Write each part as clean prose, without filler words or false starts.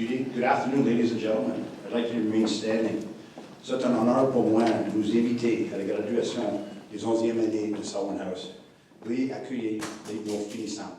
Good afternoon, ladies and gentlemen. I'd like you to remain standing. C'est un honneur pour moi de vous inviter à la graduation des 11e années de Selwyn House. Veuillez accueillir nos finissants.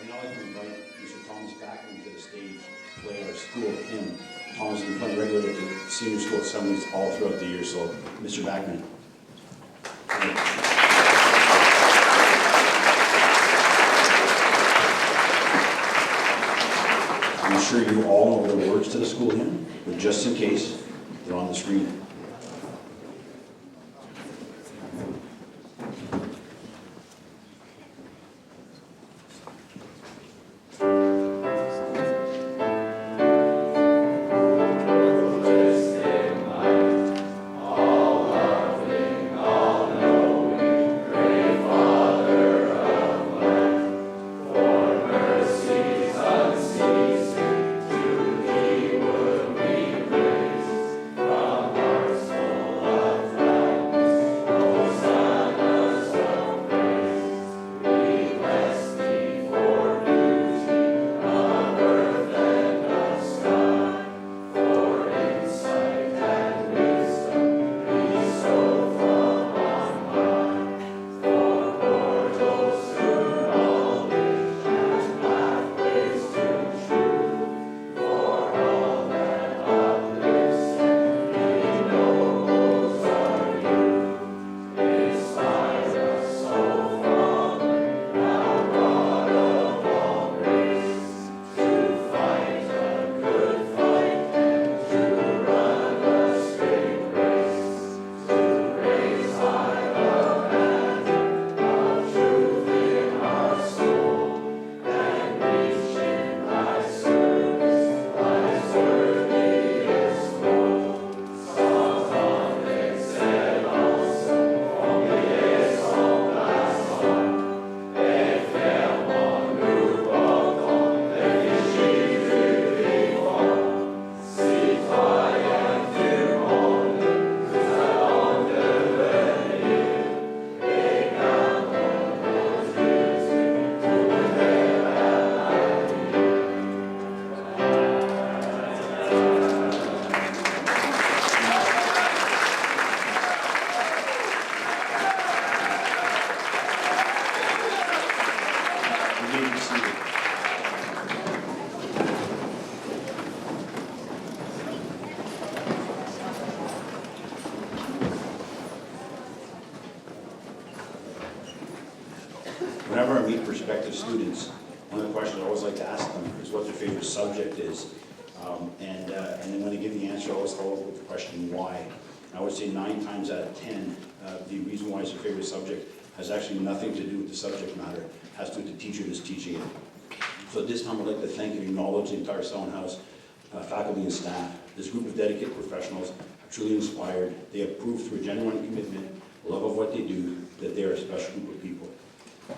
I'd now like to invite Mr. Thomas Backman to the stage to play our school hymn. Thomas has been playing regularly at the senior school assemblies all throughout the year, so Mr. Backman. I'm sure you all know the words to the school hymn, but just in case, they're on the screen. Whenever I meet prospective students, one of the questions I always like to ask them is what their favorite subject is. And then when they give the answer, I always follow up with the question, why? And I would say 9 times out of 10, the reason why it's their favorite subject has actually nothing to do with the subject matter, it has to do with the teacher that's teaching it. So at this time, I'd like to thank and acknowledge the entire Selwyn House faculty and staff. This group of dedicated professionals are truly inspired. They have proved through a genuine commitment, love of what they do, that they are a special group of people.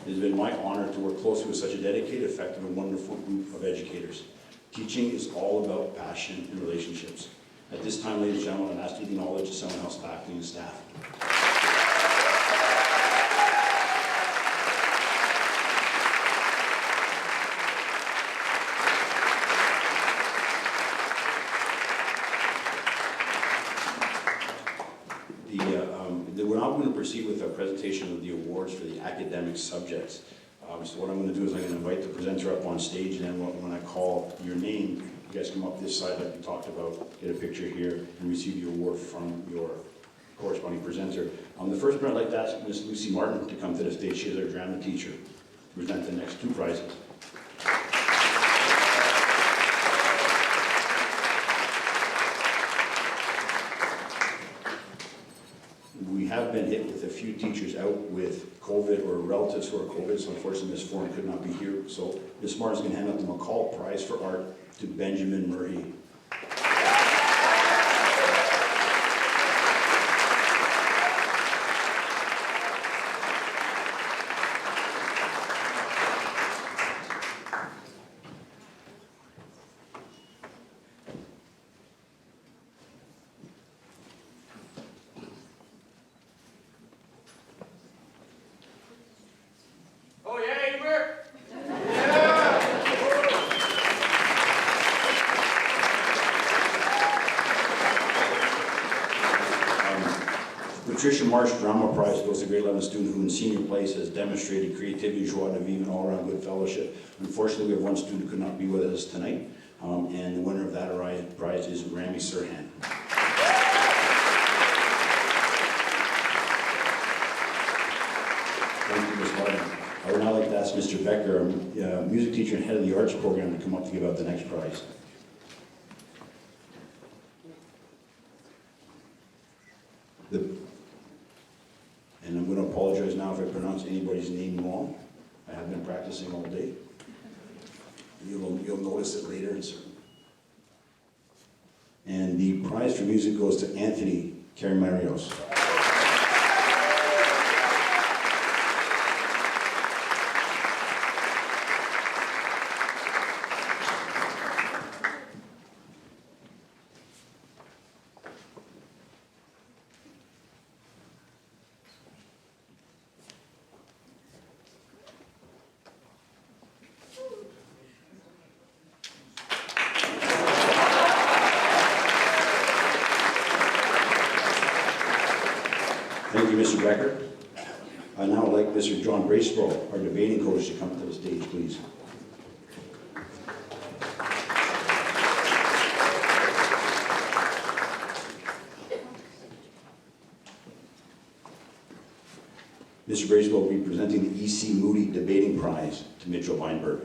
It has been my honor to work closely with such a dedicated, effective, and wonderful group of educators. Teaching is all about passion and relationships. At this time, ladies and gentlemen, I'm asked you to acknowledge the Selwyn House faculty and staff. We're not going to proceed with our presentation of the awards for the academic subjects. So what I'm going to do is I'm going to invite the presenter up on stage, and then when I call your name, you guys come up this side like we talked about, get a picture here, and receive your award from your corresponding presenter. The first one I'd like to ask Ms. Lucy Martin to come to the stage. She is our drama teacher to present the next two prizes. We have been hit with a few teachers out with COVID or relatives who are COVID, so unfortunately Ms. Foran could not be here. So Ms. Martin is going to hand out the McCall Prize for Art to Benjamin Murray. Patricia Marsh Drama Prize goes to grade 11 student who in senior place has demonstrated creativity, joie de vivre, and all-around good fellowship. Unfortunately, we have one student who could not be with us tonight, and the winner of that prize is Rami Sirhan. Thank you, Ms. Martin. I would now like to ask Mr. Becker, our music teacher and head of the arts program, to come up to give out the next prize. And I'm going to apologize now if I pronounce anybody's name wrong. I have been practicing all day. You'll notice it later. And the prize for music goes to Anthony Karamarios. Thank you, Mr. Becker. I now like Mr. John Bracebro, our debating coach, to come to the stage, please. Mr. Bracebro will be presenting the E.C. Moody Debating Prize to Mitchell Weinberg.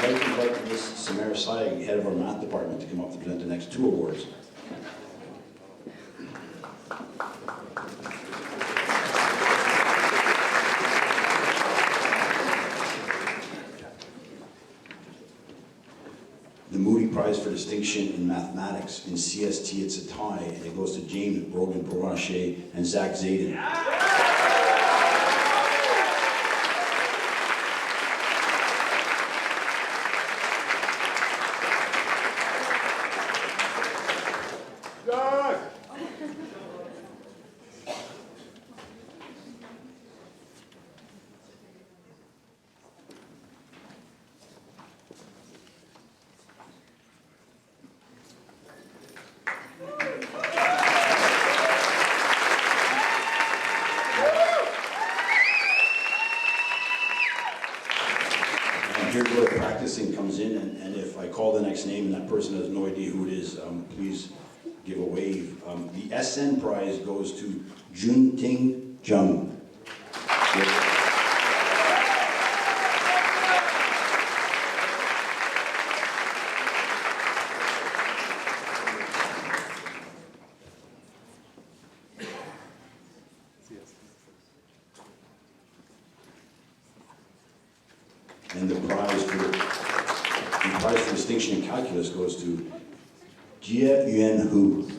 I'd like to invite Ms. Samara Sayeg, head of our math department, to come up to present the next two awards. The Moody Prize for Distinction in Mathematics in CST, it's a tie, and it goes to James Brogan Borache and Zach Zayden. here's where the practicing comes in, and if I call the next name and that person has no idea who it is, please give a wave. The SN prize goes to Jun Ting Jung. And the prize for distinction in calculus goes to Jie Yuan Hu.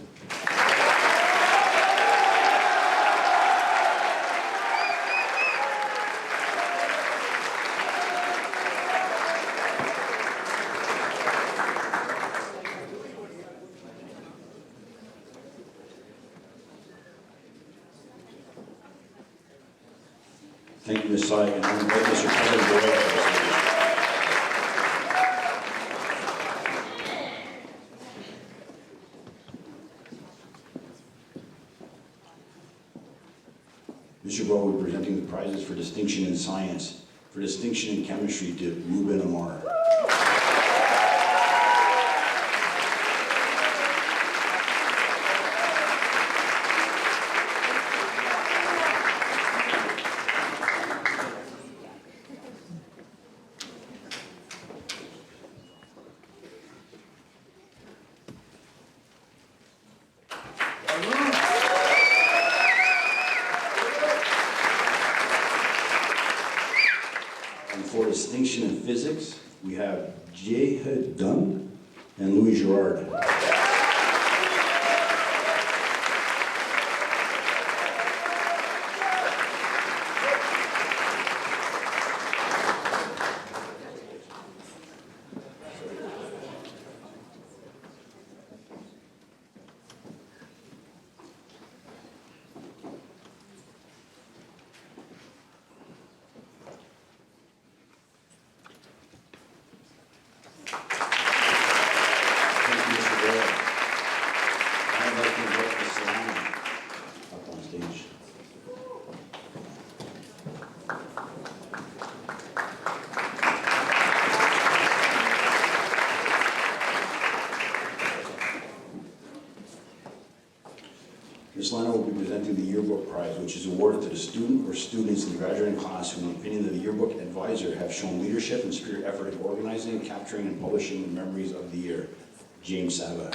Thank you, Ms. Sai, and I invite Mr. Kevin Boyle to the stage. Mr. Boyle will be presenting the prizes for distinction in science, for distinction in chemistry to Ruben Amar. And for distinction in physics, we have Jae Dung and Louis Girard. I'd like to invite Ms. Solana up on stage. Ms. Solana will be presenting the Yearbook Prize, which is awarded to the student or students in the graduating class who, in the opinion of the yearbook advisor, have shown leadership and spirit effort in organizing, capturing, and publishing the memories of the year. James Saba.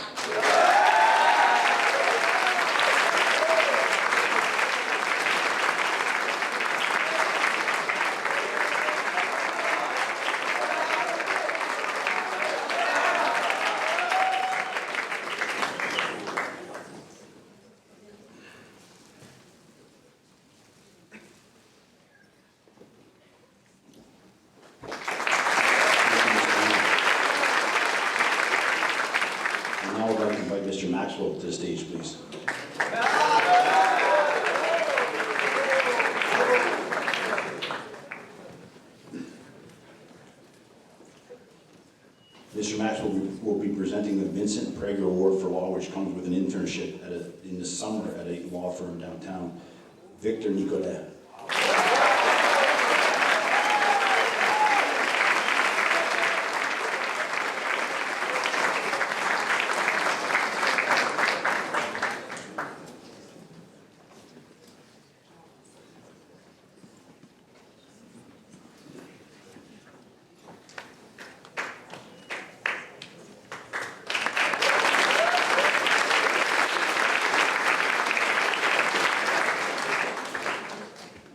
Now I'd like to invite Mr. Maxwell to the stage, please. Mr. Maxwell will be presenting the Vincent Prager Award for Law, which comes with an internship in the summer at a law firm downtown. Victor Nicolet.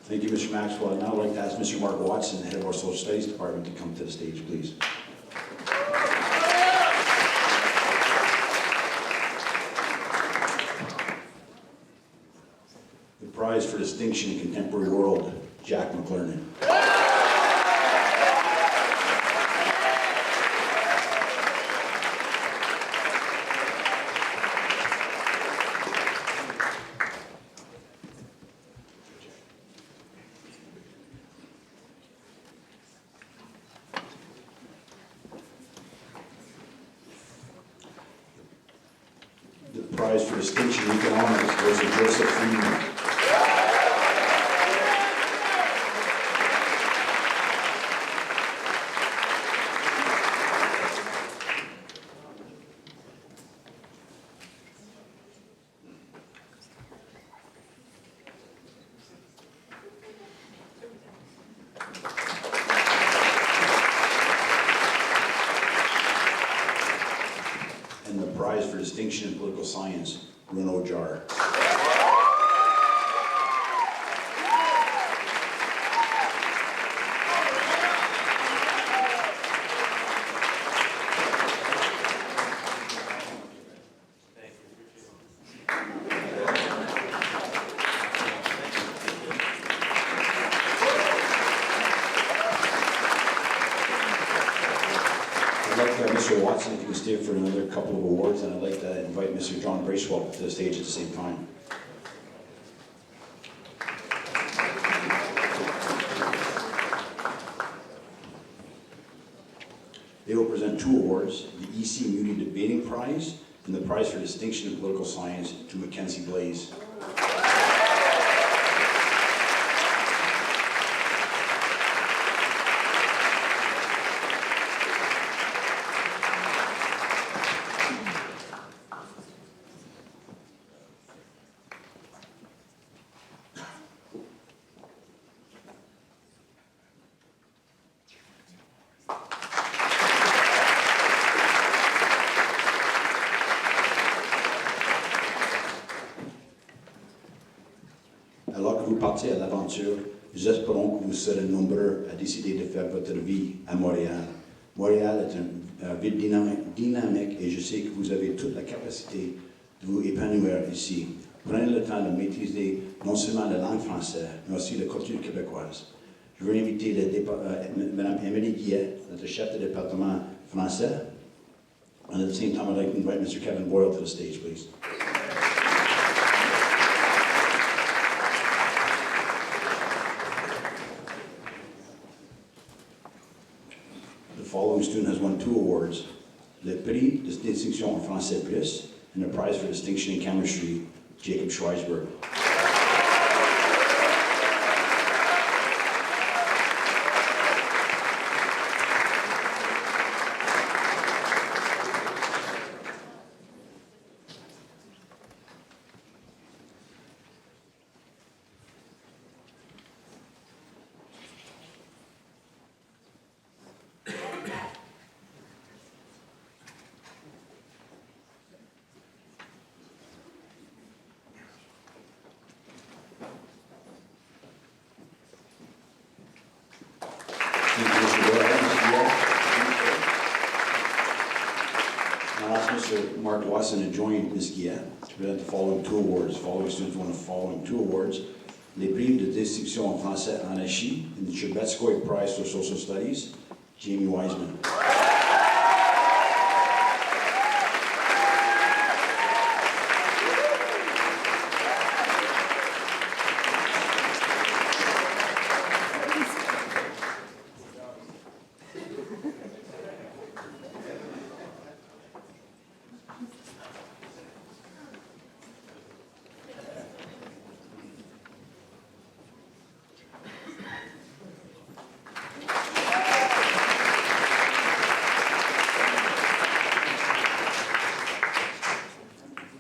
Thank you, Mr. Maxwell. I'd now like to ask Mr. Mark Watson, the head of our Social Studies Department, to come to the stage, please. The prize for distinction in contemporary world, Jack McClernand. The prize for distinction in economics goes to Joseph Freeman. distinction in political science, Renaud Jar. Mr. Watson, if you can stay for another couple of awards, and I'd like to invite Mr. John Bracewell to the stage at the same time. They will present 2 awards, the EC Moody Debating Prize and the Prize for Distinction in Political Science to Mackenzie Blaze. Alors que vous partez à l'aventure, nous espérons que vous serez nombreux à décider de faire votre vie à Montréal. Montréal est une ville dynamique et je sais que vous avez toute la capacité de vous épanouir ici. Prenez le temps de maîtriser non seulement la langue française, mais aussi la culture québécoise. Je veux inviter Mme Émilie Guillet, notre chef de département français. And at the same time, I'd like to invite Mr. Kevin Boyle to the stage, please. The following student has won 2 awards, the Prix de Distinction en Français Plus and the Prize for Distinction in Chemistry, Jacob Schweisberg. I'll ask Mr. Mark Watson to join Ms. Guillet to present the following 2 awards. The following students won the following 2 awards. Les prix de distinction en français en Achille and the Chebetskoy Prize for Social Studies, Jamie Wiseman.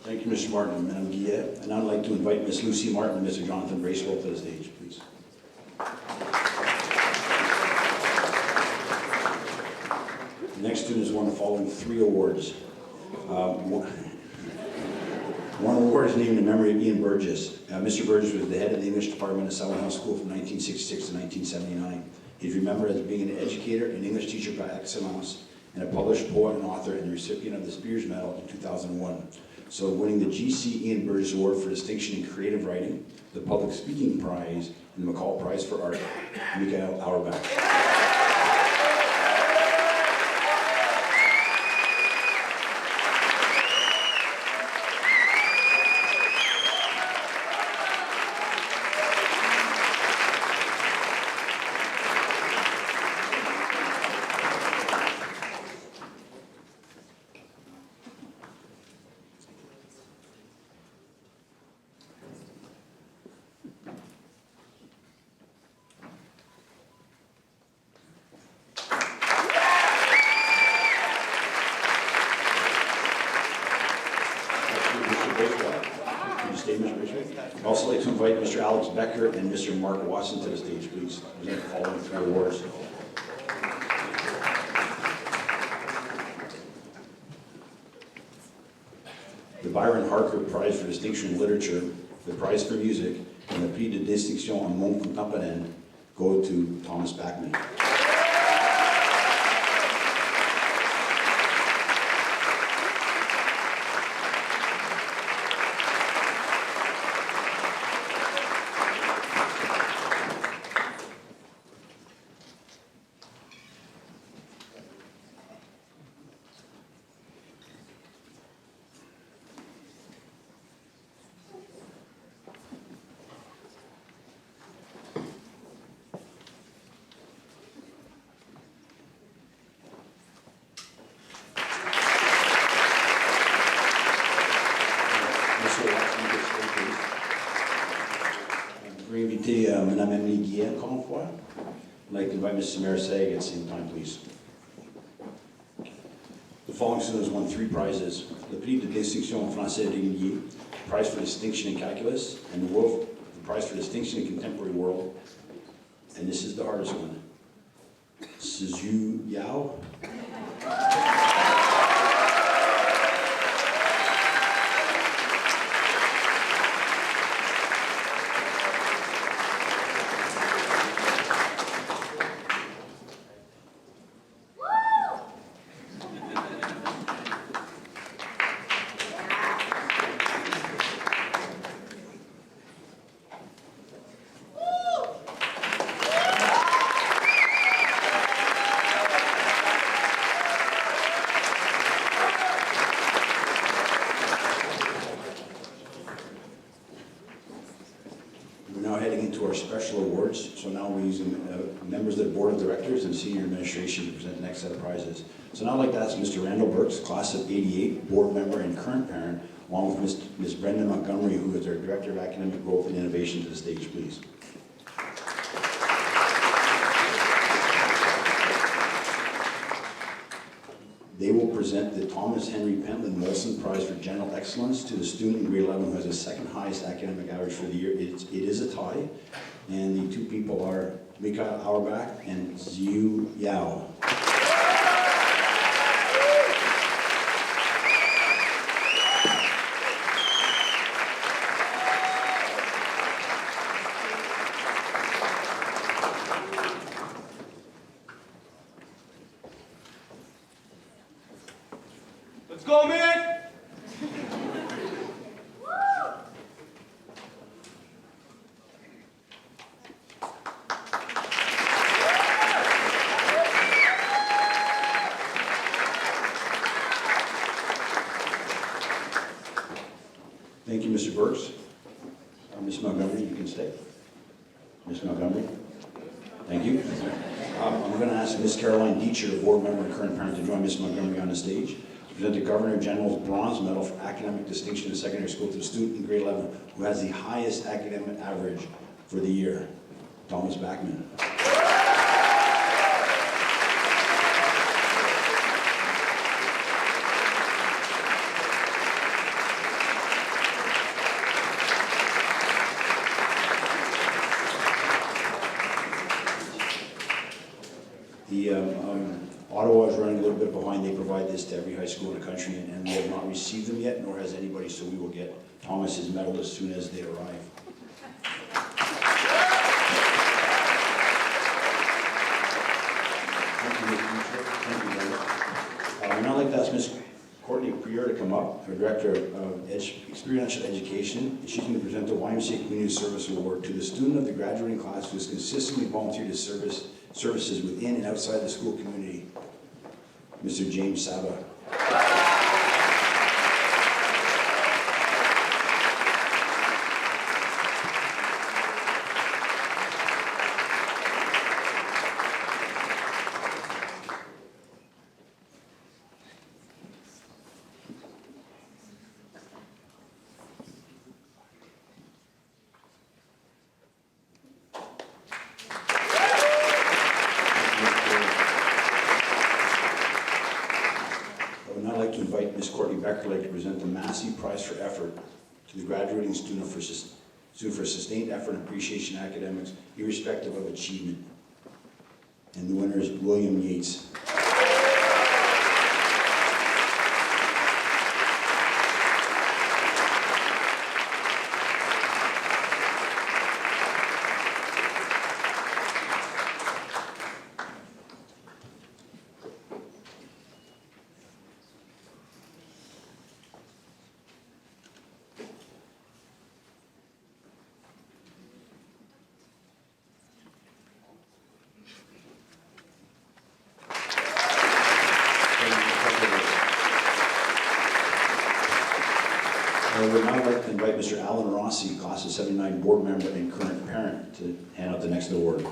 Thank you, Mr. Martin and Mme Guillet. And I'd like to invite Ms. Lucy Martin and Mr. Jonathan Bracewell to the stage, please. The next student has won the following 3 awards. One award is named in memory of Ian Burgess. Mr. Burgess was the head of the English department at Selwyn House School from 1966 to 1979. He's remembered as being an educator and English teacher par excellence, and a published poet and author, and the recipient of the Spears Medal in 2001. So winning the G.C. Ian Burgess Award for Distinction in Creative Writing, the Public Speaking Prize, and the McCall Prize for Art, Michael Auerbach. I'd also like to invite Mr. Alex Becker and Mr. Mark Watson to the stage, please. Present the following 3 awards. Byron Harker Prize for Distinction in Literature, the Prize for Music, and the Prix de Distinction en Monde Contemporain go to Thomas Backman. Je vais inviter Mme Emily Guillet encore une fois. I'd like to invite Mrs. Samara Sag at the same time, please. The following students won 3 prizes: the Prix de Distinction en Français régulier, Prize for Distinction in Calculus, and the Prize for Distinction in Contemporary World. And this is the hardest one. Suzu Yao. We're now heading into our special awards. So now we're using members of the Board of Directors and Senior Administration to present the next set of prizes. So now I'd like to ask Mr. Randall Burks, class of '88, board member and current parent, along with Ms. Brenda Montgomery, who is our Director of Academic Growth and Innovation, to the stage, please. They will present the Thomas Henry Pentland Molson Prize for General Excellence to the student in grade 11 who has the second highest academic average for the year. It is a tie, and the 2 people are Mika Auerbach and Ziyu Yao. Let's go, man! Thank you, Mr. Burks. Ms. Montgomery, you can stay. Ms. Montgomery, thank you. I'm going to ask Ms. Caroline Deacher, board member and current parent, to join Ms. Montgomery on the stage to present the Governor General's Bronze Medal for Academic Distinction in Secondary School to the student in grade 11 who has the highest academic average for the year, Thomas Backman. Ottawa is running a little bit behind. They provide this to every high school in the country, and we have not received them yet, nor has anybody, so we will get Thomas's medal as soon as they arrive. Thank you, Ms. Teacher. Thank you very much. I'd now like to ask Ms. Courtney Prieur to come up, our Director of Experiential Education. She's going to present the YMCA Community Service Award to the student of the graduating class who has consistently volunteered his services within and outside the school community, Mr. James Saba. To invite Ms. Courtney Beckerleg to present the Massey Prize for Effort to the graduating student for sustained effort and appreciation in academics, irrespective of achievement. And the winner is William Yates. Mr. Alan Rossi, class of '79 board member and current parent, to hand out the next award.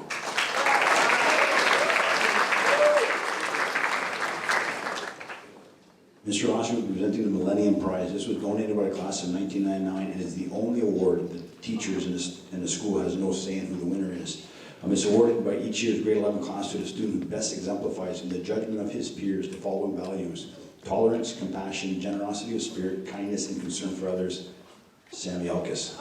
Mr. Rossi will be presenting the Millennium Prize. This was donated by the class of 1999 and is the only award that teachers in the school has no say in who the winner is. It's awarded by each year's grade 11 class to the student who best exemplifies in the judgment of his peers the following values: tolerance, compassion, generosity of spirit, kindness, and concern for others. Sammy Elkis.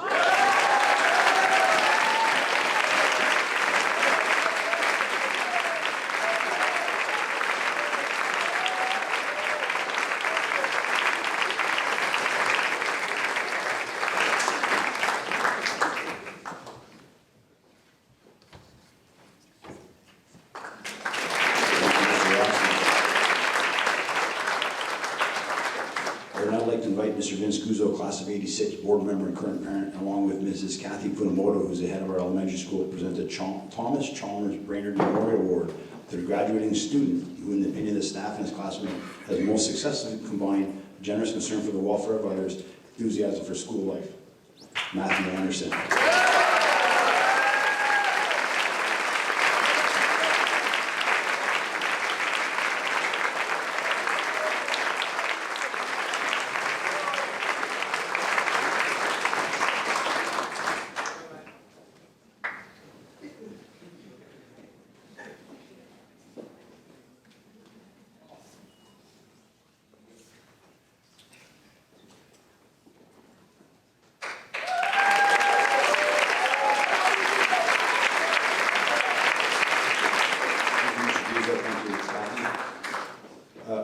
I would now like to invite Mr. Vince Guzzo, class of '86, board member and current parent, along with Mrs. Kathy Funamoto, who's the head of our elementary school, to present the Thomas Chalmers Brainerd Memorial Award to the graduating student who, in the opinion of the staff and his classmates, has most successfully combined generous concern for the welfare of others, enthusiasm for school life. Matthew Anderson.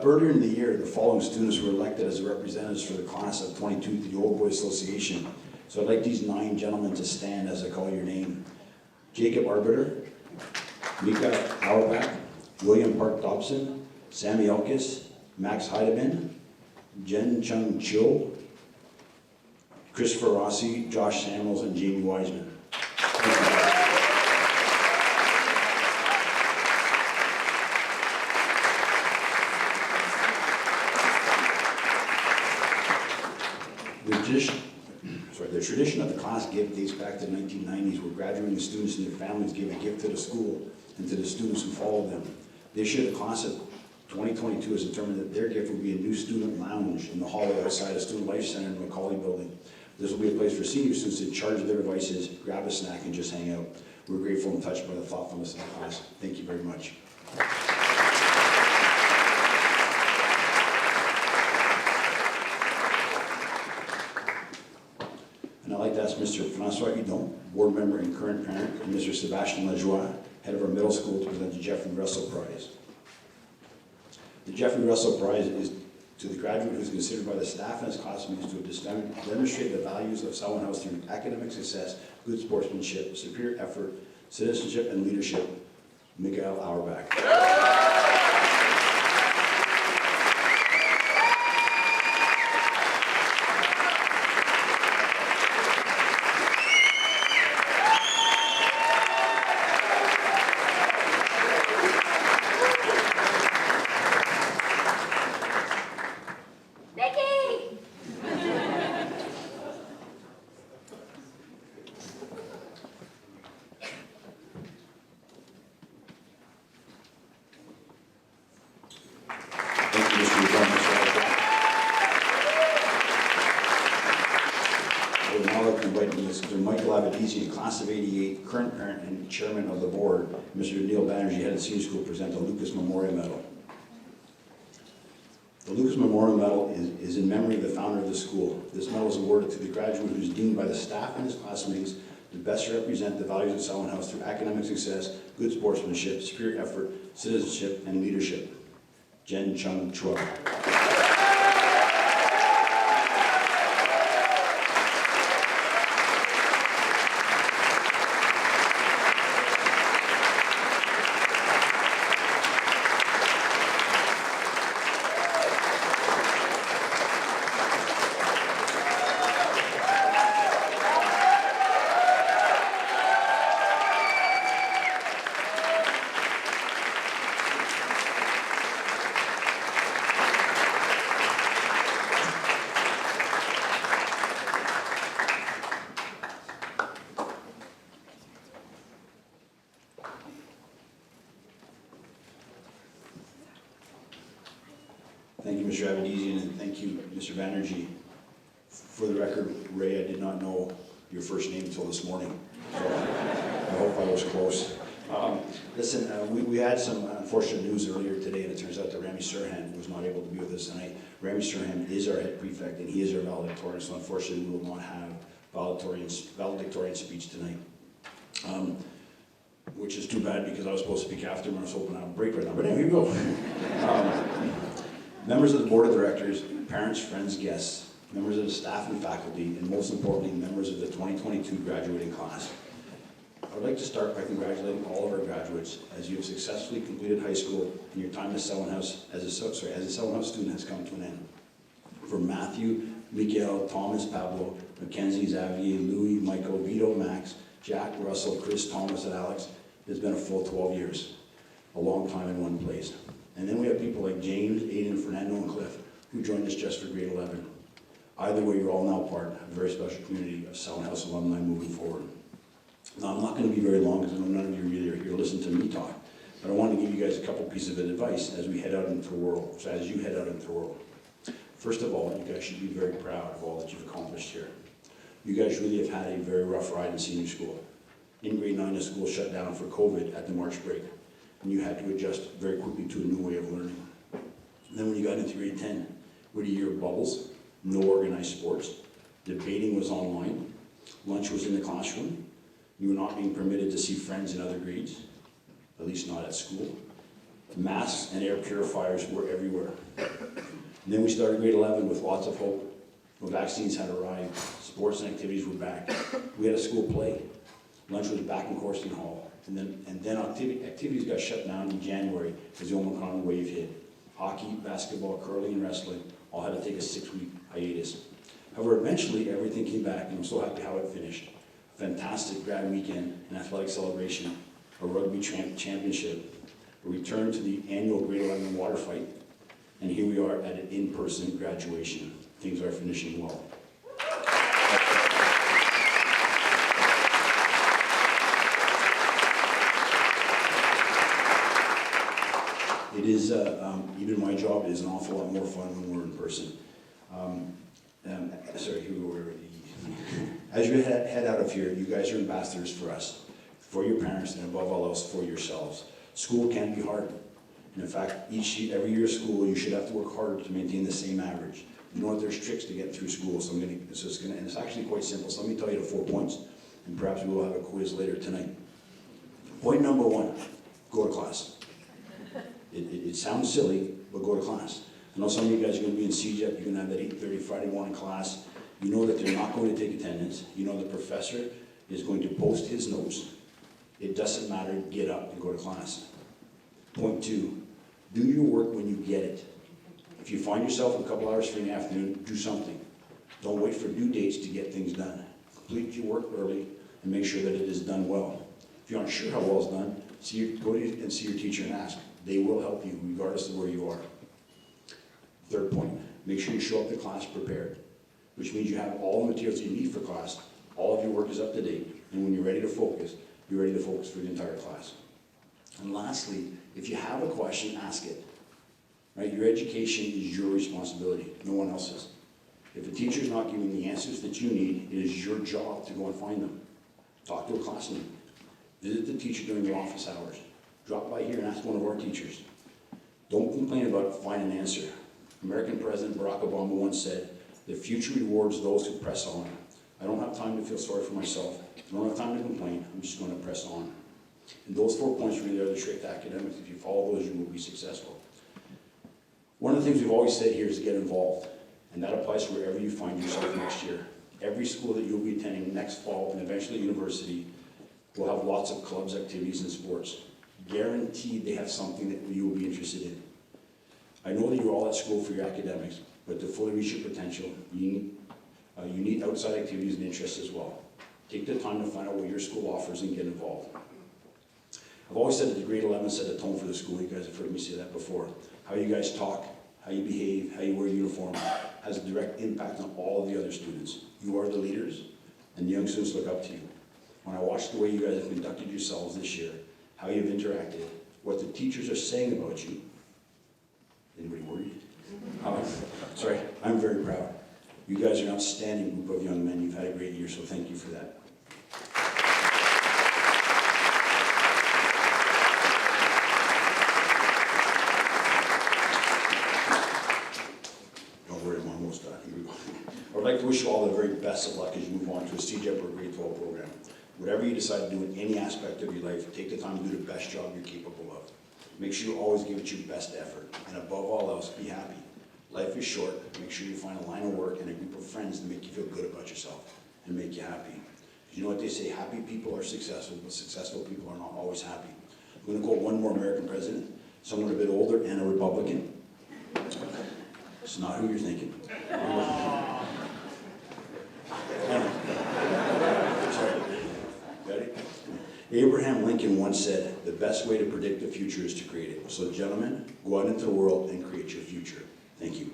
Earlier in the year, the following students were elected as representatives for the class of '22 to the Old Boys Association. So I'd like these 9 gentlemen to stand as I call your name. Jacob Arbiter, Mika Auerbach, William Park Dobson, Sammy Elkis, Max Heidemann, Jen Chung Chiu, Christopher Rossi, Josh Samuels, and Jamie Wiseman. The tradition of the class gift dates back to the 1990s, where graduating students and their families gave a gift to the school and to the students who followed them. This year, the class of 2022 has determined that their gift will be a new student lounge in the hallway outside the Student Life Center in the Macaulay building. This will be a place for senior students to charge their devices, grab a snack, and just hang out. We're grateful and touched by the thoughtfulness of the class. Thank you very much. And I'd like to ask Mr. Francois Hudon, board member and current parent, and Mr. Sebastian Lajoie, head of our middle school, to present the Jeffrey Russell Prize. The Jeffrey Russell Prize is to the graduate who is considered by the staff and his classmates to have demonstrated the values of Selwyn House through academic success, good sportsmanship, superior effort, citizenship, and leadership. Miguel Auerbach. I would now like to invite Mr. Michael Abadisi, class of '88, current parent and chairman of the board, Mr. Neil Banerjee, head of senior school, present the Lucas Memorial Medal. The Lucas Memorial Medal is in memory of the founder of the school. This medal is awarded to the graduate who is deemed by the staff and his classmates to best represent the values of Selwyn House through academic success, good sportsmanship, superior effort, citizenship, and leadership. Jen Chung Chua. Thank you, Mr. Avedisian, and thank you, Mr. Banerjee. For the record, Ray, I did not know your first name until this morning, so I hope I was close. Listen, we had some unfortunate news earlier today, and it turns out that Rami Surhan was not able to be with us tonight. Rami Surhan is our head prefect, and he is our valedictorian, so unfortunately we will not have valedictorian speech tonight. Which is too bad because I was supposed to speak after him. I was hoping I'd have a break right now, but anyway, here we go. Members of the board of directors, parents, friends, guests, members of the staff and faculty, and most importantly, members of the 2022 graduating class. I would like to start by congratulating all of our graduates as you have successfully completed high school and your time as a Selwyn House student has come to an end. For Matthew, Miguel, Thomas, Pablo, Mackenzie, Xavier, Louis, Michael, Vito, Max, Jack, Russell, Chris, Thomas, and Alex, it's been a full 12 years. A long time in one place. And then we have people like James, Aiden, Fernando, and Cliff, who joined us just for grade 11. Either way, you're all now part of a very special community of Selwyn House alumni moving forward. Now, I'm not going to be very long because I know none of you really are here to listen to me talk, but I want to give you guys a couple pieces of advice as we head out into the world, so as you head out into the world. First of all, you guys should be very proud of all that you've accomplished here. You guys really have had a very rough ride in senior school. In grade 9, the school shut down for COVID at the March break, and you had to adjust very quickly to a new way of learning. And then when you got into grade 10, with a year of bubbles, no organized sports, debating was online, lunch was in the classroom, you were not being permitted to see friends in other grades, at least not at school. Masks and air purifiers were everywhere. And then we started grade 11 with lots of hope. The vaccines had arrived, sports and activities were back. We had a school play. Lunch was back in Corsting Hall. And then activities got shut down in January as the Omicron wave hit. Hockey, basketball, curling, and wrestling all had to take a 6-week hiatus. However, eventually everything came back, and I'm so happy how it finished. Fantastic grad weekend, an athletic celebration, a rugby championship, a return to the annual grade 11 water fight, and here we are at an in-person graduation. Things are finishing well. It is, even my job, it is an awful lot more fun when we're in person. Sorry, here we were. As you head out of here, you guys are ambassadors for us, for your parents, and above all else, for yourselves. School can be hard. And in fact, every year of school, you should have to work harder to maintain the same average. You know that there's tricks to get through school, so and it's actually quite simple. So let me tell you the 4 points, and perhaps we will have a quiz later tonight. Point number 1, go to class. It sounds silly, but go to class. I know some of you guys are going to be in CEGEP, you're going to have that 8:30 Friday morning class. You know that they're not going to take attendance. You know the professor is going to post his notes. It doesn't matter, get up and go to class. Point 2, do your work when you get it. If you find yourself a couple hours free in the afternoon, do something. Don't wait for due dates to get things done. Complete your work early and make sure that it is done well. If you aren't sure how well it's done, go and see your teacher and ask. They will help you regardless of where you are. Third point, make sure you show up to class prepared, which means you have all the materials you need for class, all of your work is up to date, and when you're ready to focus, you're ready to focus for the entire class. And lastly, if you have a question, ask it. Right? Your education is your responsibility, no one else's. If a teacher's not giving the answers that you need, it is your job to go and find them. Talk to a classmate. Visit the teacher during their office hours. Drop by here and ask one of our teachers. Don't complain about finding an answer. American President Barack Obama once said, "The future rewards those who press on." I don't have time to feel sorry for myself. I don't have time to complain. I'm just going to press on. And those 4 points really are the trick to academics. If you follow those, you will be successful. One of the things we've always said here is to get involved. And that applies to wherever you find yourself next year. Every school that you'll be attending next fall and eventually university will have lots of clubs, activities, and sports. Guaranteed they have something that you will be interested in. I know that you're all at school for your academics, but to fully reach your potential, you need outside activities and interests as well. Take the time to find out what your school offers and get involved. I've always said that the grade 11 set the tone for the school. You guys have heard me say that before. How you guys talk, how you behave, how you wear a uniform has a direct impact on all of the other students. You are the leaders, and the young students look up to you. When I watch the way you guys have conducted yourselves this year, how you've interacted, what the teachers are saying about you, anybody worried? Sorry, I'm very proud. You guys are an outstanding group of young men. You've had a great year, so thank you for that. Don't worry, I'm almost done. Here we go. I would like to wish you all the very best of luck as you move on to a CJEP or grade 12 program. Whatever you decide to do in any aspect of your life, take the time to do the best job you're capable of. Make sure you always give it your best effort. And above all else, be happy. Life is short. Make sure you find a line of work and a group of friends to make you feel good about yourself and make you happy. You know what they say, happy people are successful, but successful people are not always happy. I'm going to quote one more American president, someone a bit older and a Republican. It's not who you're thinking. Sorry. Ready? Abraham Lincoln once said, the best way to predict the future is to create it. So gentlemen, go out into the world and create your future. Thank you.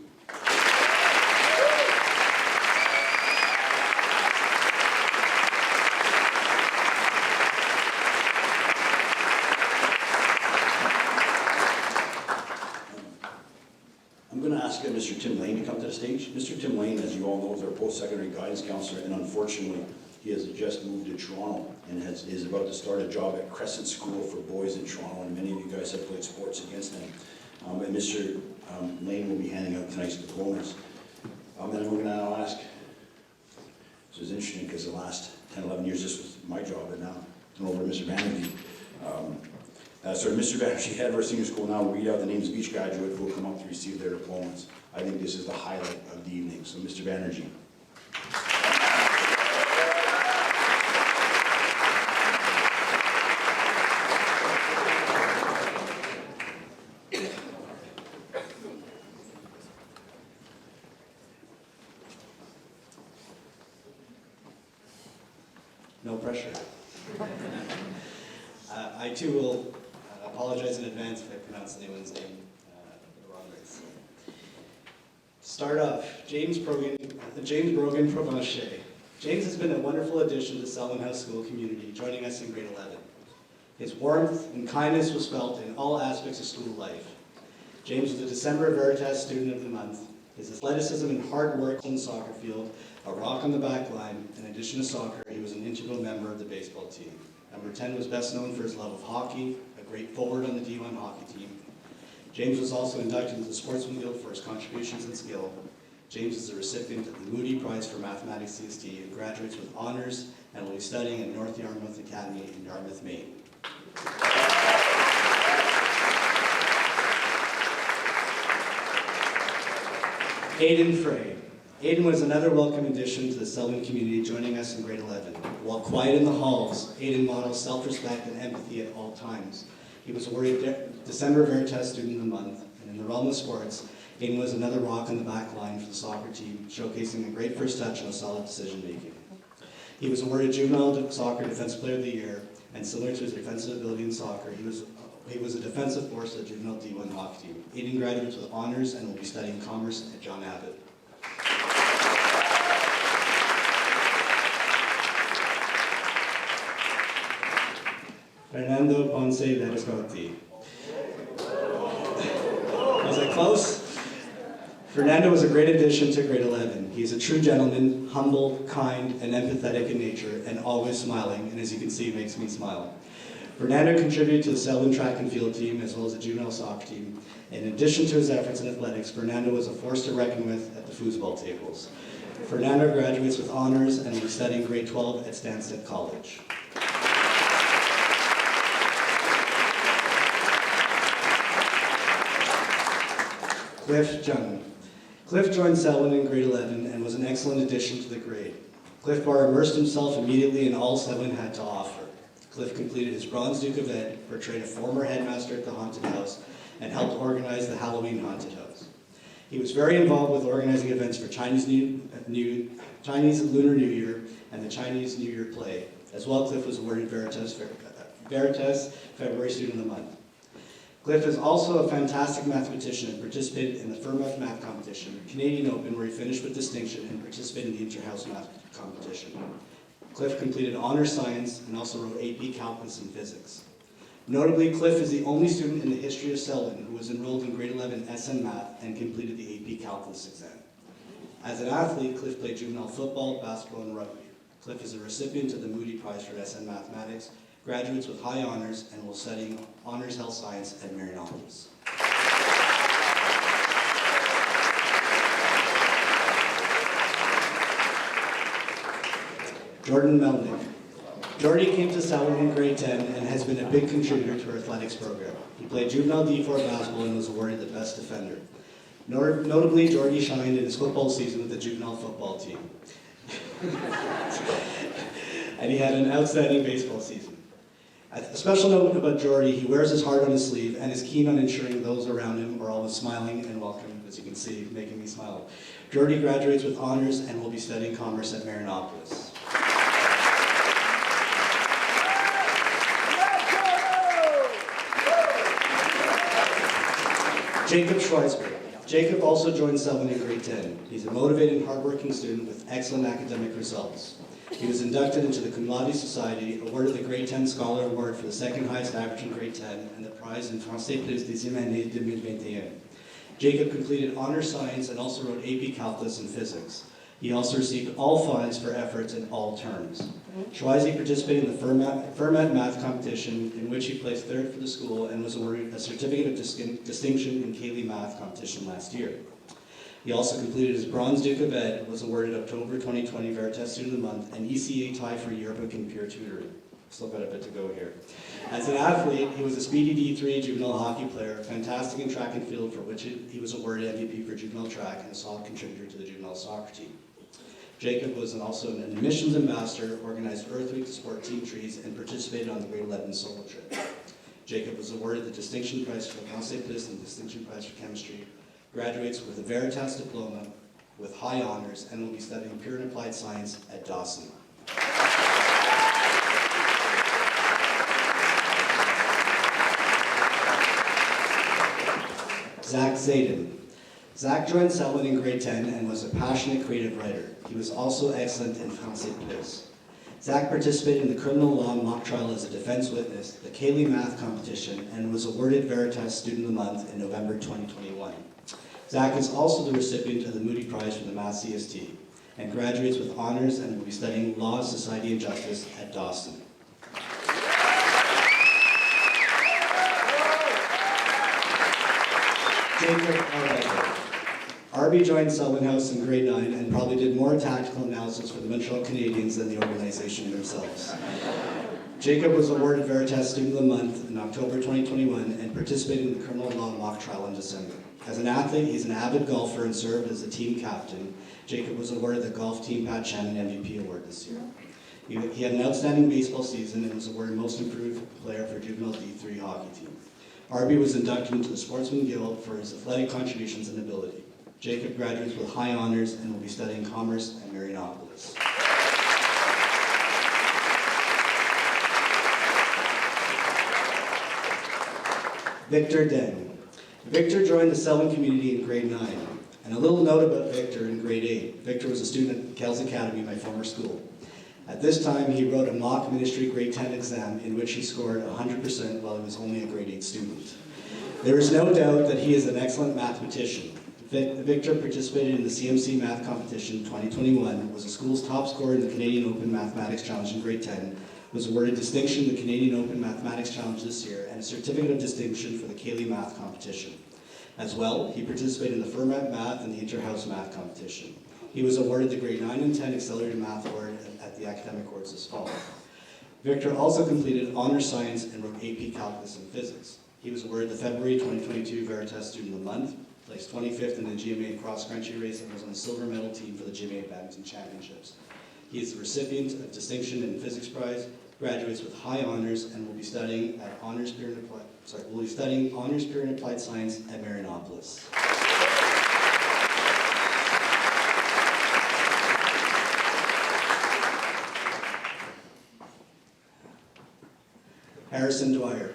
I'm going to ask Mr. Tim Lane to come to the stage. Mr. Tim Lane, as you all know, is our post-secondary guidance counselor, and unfortunately, he has just moved to Toronto and is about to start a job at Crescent School for Boys in Toronto, and many of you guys have played sports against him. And Mr. Lane will be handing out tonight's diplomas. And then we're going to now ask, this is interesting because the last 10, 11 years this was my job, but now I'm over to Mr. Banerjee. Mr. Banerjee, head of our senior school, now read out the names of each graduate who will come up to receive their diplomas. I think this is the highlight of the evening. So Mr. Banerjee. No pressure. I too will apologize in advance if I pronounce anyone's name the wrong way. To start off, James Brogan Provencher. James has been a wonderful addition to the Selwyn House School community, joining us in grade 11. His warmth and kindness was felt in all aspects of school life. James was a December Veritas Student of the Month. His athleticism and hard work on the soccer field, a rock on the back line. In addition to soccer, he was an integral member of the baseball team. Number 10 was best known for his love of hockey, a great forward on the D1 hockey team. James was also inducted into the Sportsman Guild for his contributions and skill. James is the recipient of the Moody Prize for Mathematics CST and graduates with honors and will be studying at North Yarmouth Academy in Yarmouth, Maine. Aidan Frey. Aidan was another welcome addition to the Selwyn community, joining us in grade 11. While quiet in the halls, Aidan models self-respect and empathy at all times. He was awarded December Veritas Student of the Month, and in the realm of sports, Aidan was another rock on the back line for the soccer team, showcasing a great first touch and a solid decision-making. He was awarded Juvenile Soccer Defensive Player of the Year, and similar to his defensive ability in soccer, he was a defensive force of the Juvenile D1 hockey team. Aidan graduates with honors and will be studying commerce at John Abbott. Fernando Ponce Verascotti. Was I close? Fernando was a great addition to grade 11. He is a true gentleman, humble, kind, and empathetic in nature, and always smiling, and as you can see, makes me smile. Fernando contributed to the Selwyn track and field team, as well as the juvenile soccer team. In addition to his efforts in athletics, Fernando was a force to reckon with at the foosball tables. Fernando graduates with honors and will be studying grade 12 at Stansted College. Cliff Jung. Cliff joined Selwyn in grade 11 and was an excellent addition to the grade. Cliff Barr immersed himself immediately in all Selwyn had to offer. Cliff completed his Bronze Duke of Ed, portrayed a former headmaster at the haunted house, and helped organize the Halloween haunted house. He was very involved with organizing events for Chinese Lunar New Year and the Chinese New Year play. As well, Cliff was awarded Veritas February Student of the Month. Cliff is also a fantastic mathematician and participated in the Fermat Math Competition, Canadian Open, where he finished with distinction and participated in the Inter-House Math Competition. Cliff completed honors science and also wrote AP Calculus and Physics. Notably, Cliff is the only student in the history of Selwyn who was enrolled in grade 11 SN Math and completed the AP Calculus exam. As an athlete, Cliff played juvenile football, basketball, and rugby. Cliff is a recipient of the Moody Prize for SN Mathematics, graduates with high honors, and will study honors health science at Marianopolis. Jordan Melnick. Jordy came to Selwyn in grade 10 and has been a big contributor to our athletics program. He played juvenile D4 basketball and was awarded the best defender. Notably, Jordy shined in his football season with the juvenile football team. And he had an outstanding baseball season. A special note about Jordy, he wears his heart on his sleeve and is keen on ensuring those around him are always smiling and welcome, as you can see, making me smile. Jordy graduates with honors and will be studying commerce at Marianopolis. Jacob Schweisberg. Jacob also joined Selwyn in grade 10. He's a motivated and hardworking student with excellent academic results. He was inducted into the Cum Laude Society, awarded the Grade 10 Scholar Award for the second highest average in grade 10, and the prize in Français plus deuxième année 2021. Jacob completed honors science and also wrote AP Calculus and Physics. He also received all funds for efforts in all terms. Schweise participated in the Fermat Math competition, in which he placed third for the school and was awarded a certificate of distinction in Cayley Math competition last year. He also completed his Bronze Duke of Ed, was awarded October 2020 Veritas Student of the Month, and ECA tie for Yearbook and Peer Tutoring. Still got a bit to go here. As an athlete, he was a speedy D3 juvenile hockey player, fantastic in track and field, for which he was awarded MVP for juvenile track and a solid contributor to the juvenile soccer team. Jacob was also an admissions ambassador, organized Earth Week to support Team Trees, and participated on the grade 11 solo trip. Jacob was awarded the Distinction Prize for Français plus and the Distinction Prize for Chemistry, graduates with a Veritas diploma with high honors, and will be studying pure and applied science at Dawson. Zach Zayden. Zach joined Selwyn in grade 10 and was a passionate creative writer. He was also excellent in Français plus. Zach participated in the criminal law mock trial as a defense witness, the Cayley Math competition, and was awarded Veritas Student of the Month in November 2021. Zach is also the recipient of the Moody Prize for the Math CST and graduates with honors and will be studying Law, Society, and Justice at Dawson. Jacob Arby. Arby joined Selwyn House in grade 9 and probably did more tactical analysis for the Montreal Canadiens than the organization themselves. Jacob was awarded Veritas Student of the Month in October 2021 and participated in the criminal law mock trial in December. As an athlete, he's an avid golfer and served as a team captain. Jacob was awarded the Golf Team Pat Shannon MVP Award this year. He had an outstanding baseball season and was awarded Most Improved Player for Juvenile D3 Hockey Team. Arby was inducted into the Sportsman Guild for his athletic contributions and ability. Jacob graduates with high honors and will be studying commerce at Marianopolis. Victor Deng. Victor joined the Selwyn community in grade 9. And a little note about Victor in grade 8. Victor was a student at Kells Academy, my former school. At this time, he wrote a mock ministry grade 10 exam in which he scored 100% while he was only a grade 8 student. There is no doubt that he is an excellent mathematician. Victor participated in the CMC Math Competition 2021, was the school's top scorer in the Canadian Open Mathematics Challenge in grade 10, was awarded distinction in the Canadian Open Mathematics Challenge this year, and a certificate of distinction for the Cayley Math Competition. As well, he participated in the Fermat Math and the Interhouse Math Competition. He was awarded the grade 9 and 10 Accelerated Math Award at the Academic Awards this fall. Victor also completed honors science and wrote AP Calculus and Physics. He was awarded the February 2022 Veritas Student of the Month, placed 25th in the GMA cross country race, and was on the silver medal team for the GMA Badminton Championships. He is the recipient of distinction in Physics Prize, graduates with high honors, and will be studying Honors Pure and Applied Science at Marianopolis. Harrison Dwyer.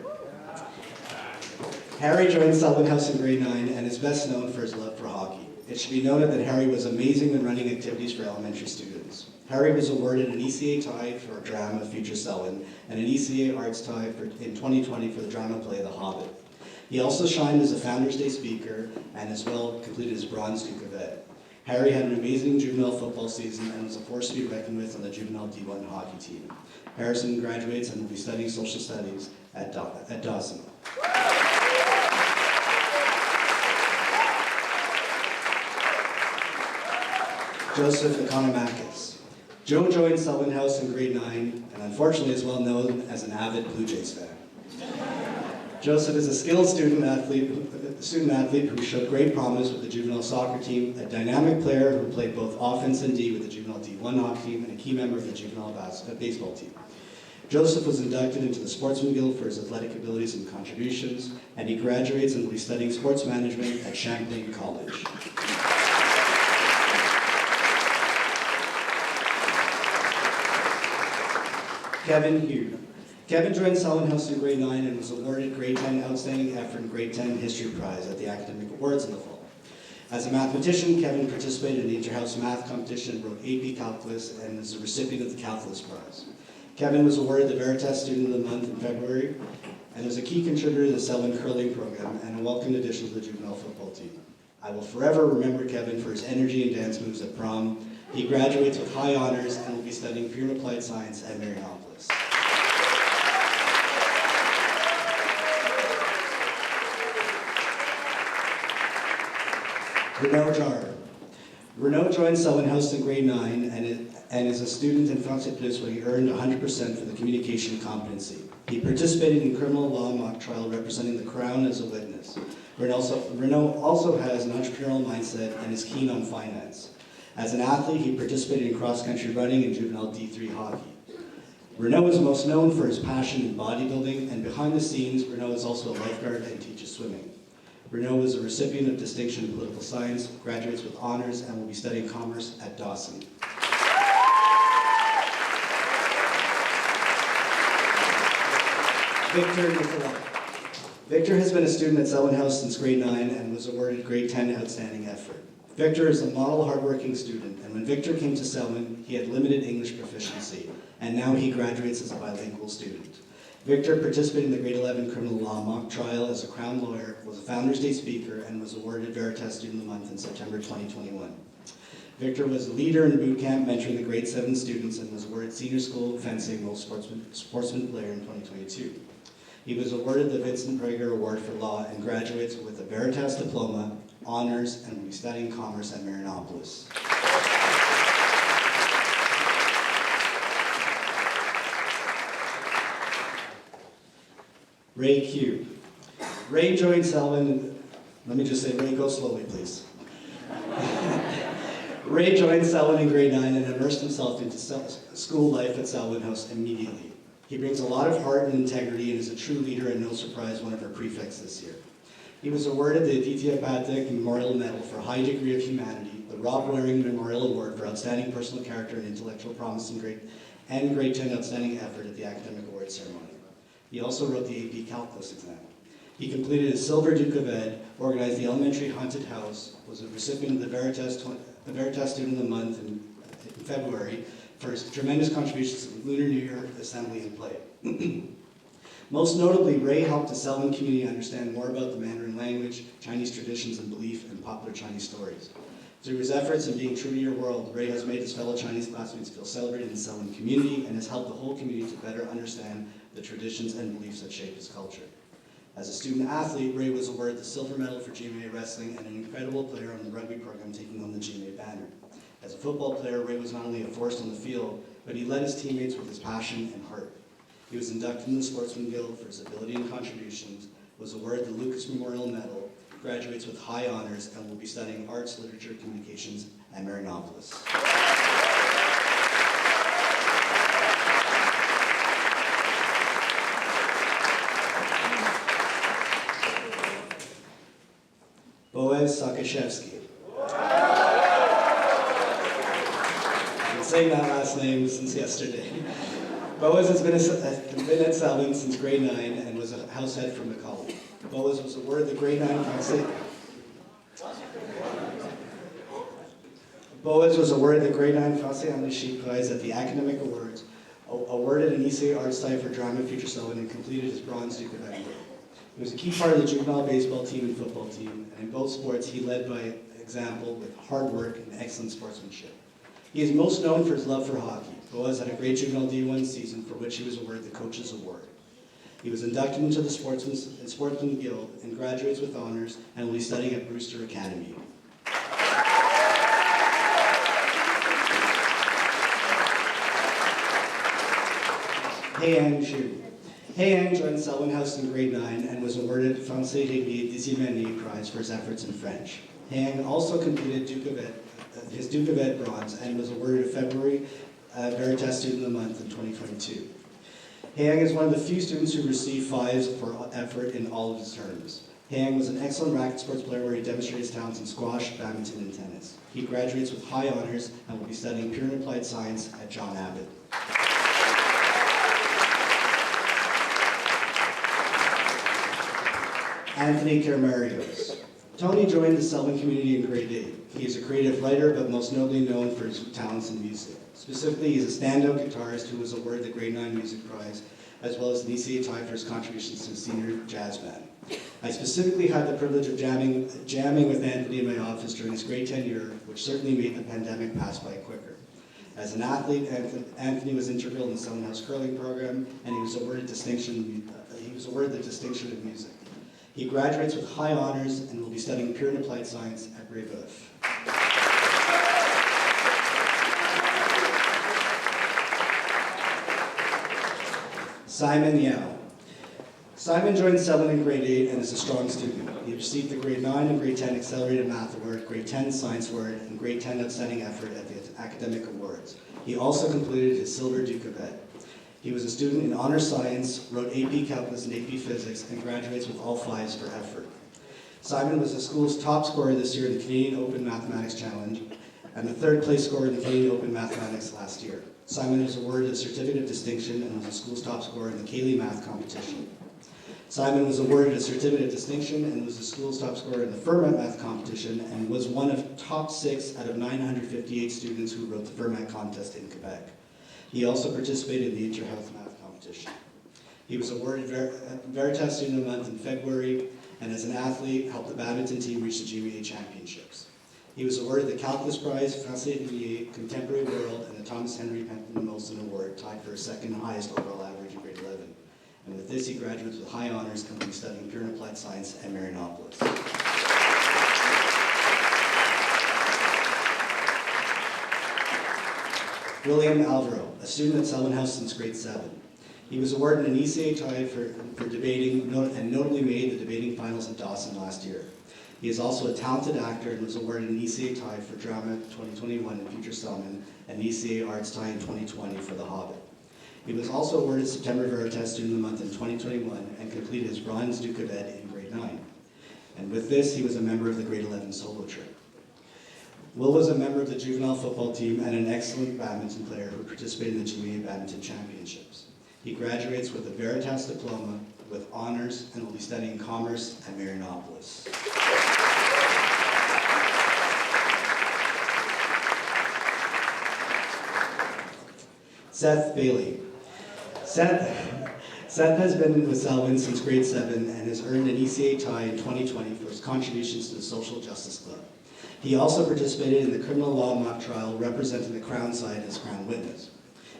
Harry joined Selwyn House in grade 9 and is best known for his love for hockey. It should be noted that Harry was amazing when running activities for elementary students. Harry was awarded an ECA tie for drama Future Selwyn and an ECA Arts tie in 2020 for the drama play The Hobbit. He also shined as a Founders Day speaker and as well completed his Bronze Duke of Ed. Harry had an amazing juvenile football season and was a force to be reckoned with on the juvenile D1 hockey team. Harrison graduates and will be studying social studies at Dawson. Joseph Economakis. Joe joined Selwyn House in grade 9 and unfortunately is well known as an avid Blue Jays fan. Joseph is a skilled student athlete who showed great promise with the juvenile soccer team, a dynamic player who played both offense and D with the juvenile D1 hockey team, and a key member of the juvenile baseball team. Joseph was inducted into the Sportsman Guild for his athletic abilities and contributions, and he graduates and will be studying sports management at Champlain College. Kevin Hugh. Kevin joined Selwyn House in grade 9 and was awarded grade 10 Outstanding Effort and grade 10 History Prize at the Academic Awards in the fall. As a mathematician, Kevin participated in the Interhouse Math Competition, wrote AP Calculus, and is a recipient of the Calculus Prize. Kevin was awarded the Veritas Student of the Month in February and was a key contributor to the Selwyn Curling Program and a welcome addition to the juvenile football team. I will forever remember Kevin for his energy and dance moves at prom. He graduates with high honors and will be studying Pure Applied Science at Marinopolis. Renaud Jarre. Renaud joined Selwyn House in grade 9 and is a student in Français Plus where he earned 100% for the communication competency. He participated in criminal law mock trial representing the Crown as a witness. Renaud also has an entrepreneurial mindset and is keen on finance. As an athlete, he participated in cross-country running and juvenile D3 hockey. Renaud is most known for his passion in bodybuilding, and behind the scenes, Renaud is also a lifeguard and teaches swimming. Renaud is a recipient of distinction in political science, graduates with honors, and will be studying commerce at Dawson. Victor Nicolai. Victor has been a student at Selwyn House since grade 9 and was awarded grade 10 Outstanding Effort. Victor is a model hardworking student, and when Victor came to Selwyn, he had limited English proficiency, and now he graduates as a bilingual student. Victor participated in the grade 11 criminal law mock trial as a Crown lawyer, was a Founders Day speaker, and was awarded Veritas Student of the Month in September 2021. Victor was a leader in boot camp, mentoring the grade 7 students, and was awarded Senior School Fencing Most Sportsman Player in 2022. He was awarded the Vincent Prager Award for Law and graduates with a Veritas Diploma, honors, and will be studying commerce at Marinopolis. Ray Q. Ray joined Selwyn, let me just say, Ray, go slowly, please. Ray joined Selwyn in grade 9 and immersed himself into school life at Selwyn House immediately. He brings a lot of heart and integrity and is a true leader, and no surprise, one of our prefects this year. He was awarded the Aditya Pathak Memorial Medal for High Degree of Humanity, the Rob Waring Memorial Award for Outstanding Personal Character and Intellectual Promise and grade 10 Outstanding Effort at the Academic Awards Ceremony. He also wrote the AP Calculus exam. He completed his Silver Duke of Ed, organized the Elementary Haunted House, was a recipient of the Veritas Student of the Month in February for his tremendous contributions to the Lunar New Year Assembly and Play. Most notably, Ray helped the Selwyn community understand more about the Mandarin language, Chinese traditions and belief, and popular Chinese stories. Through his efforts in being true to your world, Ray has made his fellow Chinese classmates feel celebrated in the Selwyn community and has helped the whole community to better understand the traditions and beliefs that shape his culture. As a student athlete, Ray was awarded the silver medal for GMA wrestling and an incredible player on the rugby program taking home the GMA banner. As a football player, Ray was not only a force on the field, but he led his teammates with his passion and heart. He was inducted in the Sportsman Guild for his ability and contributions, was awarded the Lucas Memorial Medal, graduates with high honors, and will be studying arts, literature, communications at Marinopolis. Boaz Sakashevsky. I've been saying that last name since yesterday. Boaz has been at Selwyn since grade 9 and was a house head from McCollum. Boaz was awarded the grade 9 Français. Boaz was awarded the Grade 9 Français Anglais Prize at the Academic Awards, awarded an ECA Arts Tie for Drama Future Sullivan, and completed his Bronze Duke of Edinburgh. He was a key part of the juvenile baseball team and football team, and in both sports he led by example with hard work and excellent sportsmanship. He is most known for his love for hockey. Boaz had a great juvenile D1 season for which he was awarded the Coach's Award. He was inducted into the Sportsman Guild and graduates with honors and will be studying at Brewster Academy. Heyang Xu. Heyang joined Selwyn House in grade 9 and was awarded Français Régulier Deuxième Année Prize for his efforts in French. Heyang also completed his Duke of Ed bronze and was awarded a February Veritas Student of the Month in 2022. Heyang is one of the few students who received 5s for effort in all of his terms. Heyang was an excellent racket sports player where he demonstrated his talents in squash, badminton, and tennis. He graduates with high honors and will be studying pure and applied science at John Abbott. Anthony Caramarios. Tony joined the Selwyn community in grade 8. He is a creative writer, but most notably known for his talents in music. Specifically, he is a standout guitarist who was awarded the Grade 9 Music Prize, as well as an ECA tie for his contributions to the senior jazz band. I specifically had the privilege of jamming with Anthony in my office during his grade 10 year, which certainly made the pandemic pass by quicker. As an athlete, Anthony was integral in the Selwyn House curling program, and he was awarded the distinction in music. He graduates with high honors and will be studying pure and applied science at Brébeuf. Simon Yao. Simon joined Selwyn in grade 8 and is a strong student. He received the grade 9 and grade 10 Accelerated Math Award, grade 10 Science Award, and grade 10 Outstanding Effort at the Academic Awards. He also completed his Silver Duke of Ed. He was a student in honor science, wrote AP Calculus and AP Physics, and graduates with all 5s for effort. Simon was the school's top scorer this year in the Canadian Open Mathematics Challenge, and the 3rd place scorer in the Canadian Open Mathematics last year. Simon was awarded a Certificate of Distinction and was the school's top scorer in the Cayley Math Competition. Simon was awarded a Certificate of Distinction and was the school's top scorer in the Fermat Math Competition and was one of top 6 out of 958 students who wrote the Fermat contest in Quebec. He also participated in the Interhouse Math Competition. He was awarded Veritas Student of the Month in February, and as an athlete, helped the badminton team reach the GMA Championships. He was awarded the Calculus Prize, Français Régulier, Contemporary World, and the Thomas Henry Penton Molson Award, tied for his 2nd highest overall average in grade 11. And with this, he graduates with high honors and will be studying pure and applied science at Marianopolis. William Alvaro, a student at Selwyn House since grade 7. He was awarded an ECA tie for debating and notably made the debating finals in Dawson last year. He is also a talented actor and was awarded an ECA tie for Drama 2021 in Future Sullivan and an ECA Arts tie in 2020 for The Hobbit. He was also awarded September Veritas Student of the Month in 2021 and completed his Bronze Duke of Ed in grade 9. And with this, he was a member of the grade 11 solo trip. Will was a member of the juvenile football team and an excellent badminton player who participated in the GMA Badminton Championships. He graduates with a Veritas diploma with honors and will be studying commerce at Marianopolis. Seth Bailey. Seth has been with Selwyn since grade 7 and has earned an ECA tie in 2020 for his contributions to the Social Justice Club. He also participated in the criminal law mock trial representing the Crown side as Crown witness.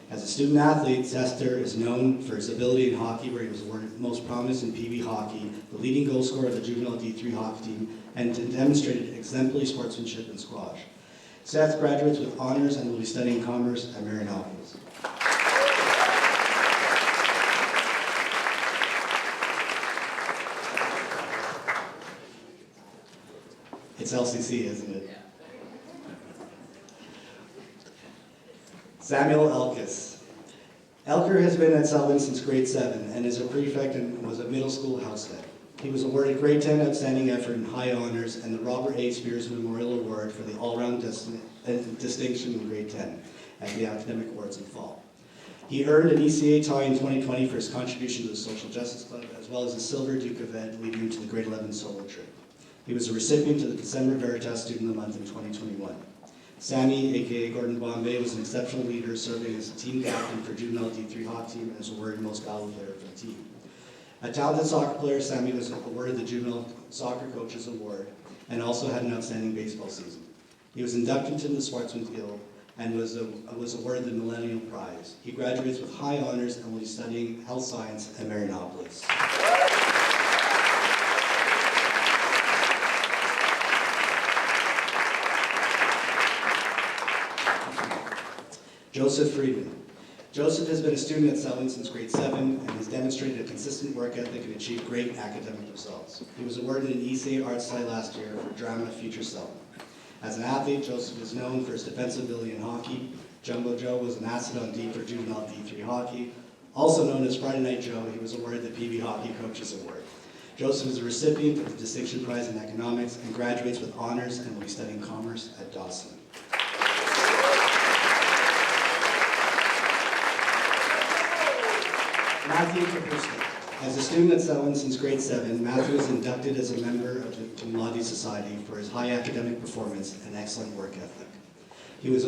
As a student athlete, Sester is known for his ability in hockey, where he was awarded most prominence in PB hockey, the leading goal scorer of the juvenile D3 hockey team, and demonstrated exemplary sportsmanship in squash. Seth graduates with honors and will be studying commerce at Marianopolis. It's LCC, isn't it? Samuel Elkis. Elker has been at Selwyn since grade 7 and is a prefect and was a middle school house head. He was awarded grade 10 Outstanding Effort and High Honors and the Robert A. Spears Memorial Award for the all-round distinction in grade 10 at the Academic Awards in fall. He earned an ECA tie in 2020 for his contribution to the Social Justice Club, as well as a Silver Duke of Ed leading him to the grade 11 solo trip. He was a recipient of the December Veritas Student of the Month in 2021. Sammy, aka Gordon Bombay, was an exceptional leader, serving as team captain for juvenile D3 hockey team and was awarded most valuable player for the team. A talented soccer player, Sammy was awarded the Juvenile Soccer Coaches Award and also had an outstanding baseball season. He was inducted into the Sportsman's Guild and was awarded the Millennial Prize. He graduates with high honors and will be studying health science at Marianopolis. Joseph Friedman. Joseph has been a student at Selwyn since grade 7 and has demonstrated a consistent work ethic and achieved great academic results. He was awarded an ECA Arts Tie last year for Drama Future Selwyn. As an athlete, Joseph is known for his defensive ability in hockey. Jumbo Joe was an asset on D for juvenile D3 hockey. Also known as Friday Night Joe, he was awarded the PB Hockey Coaches Award. Joseph is a recipient of the Distinction Prize in Economics and graduates with honors and will be studying commerce at Dawson. Matthew Kapusky. As a student at Selwyn since grade 7, Matthew was inducted as a member of the Cum Laude Society for his high academic performance and excellent work ethic. He was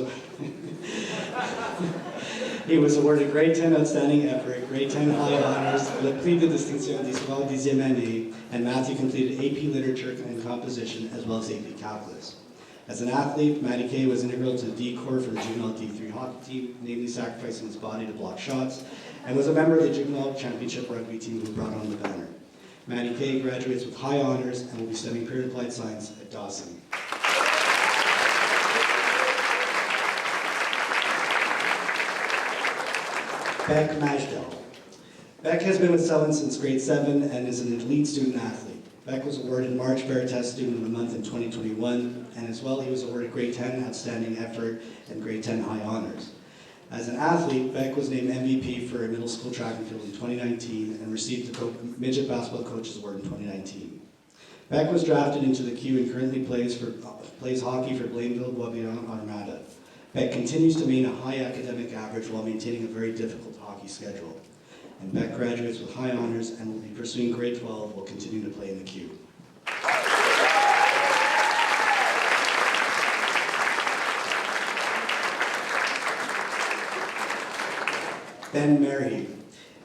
awarded grade 10 outstanding effort, grade 10 high honors, le prix de distinction d'histoire 10e année, and Matthew completed AP Literature and Composition as well as AP Calculus. As an athlete, Matty Kay was integral to the D Corps for the juvenile D3 hockey team, namely sacrificing his body to block shots, and was a member of the juvenile championship rugby team who brought on the banner. Matty Kay graduates with high honors and will be studying period applied science at Dawson. Beck Majdal. Beck has been with Selwyn since grade 7 and is an elite student athlete. Beck was awarded March Veritas Student of the Month in 2021, and as well he was awarded grade 10 Outstanding Effort and grade 10 High Honors. As an athlete, Beck was named MVP for a middle school track and field in 2019 and received the Midget Basketball Coaches Award in 2019. Beck was drafted into the Q and currently plays hockey for Blainville Boisbriand Armada. Beck continues to maintain a high academic average while maintaining a very difficult hockey schedule. And Beck graduates with high honors and will be pursuing grade 12 while continuing to play in the Q. Ben Merhi.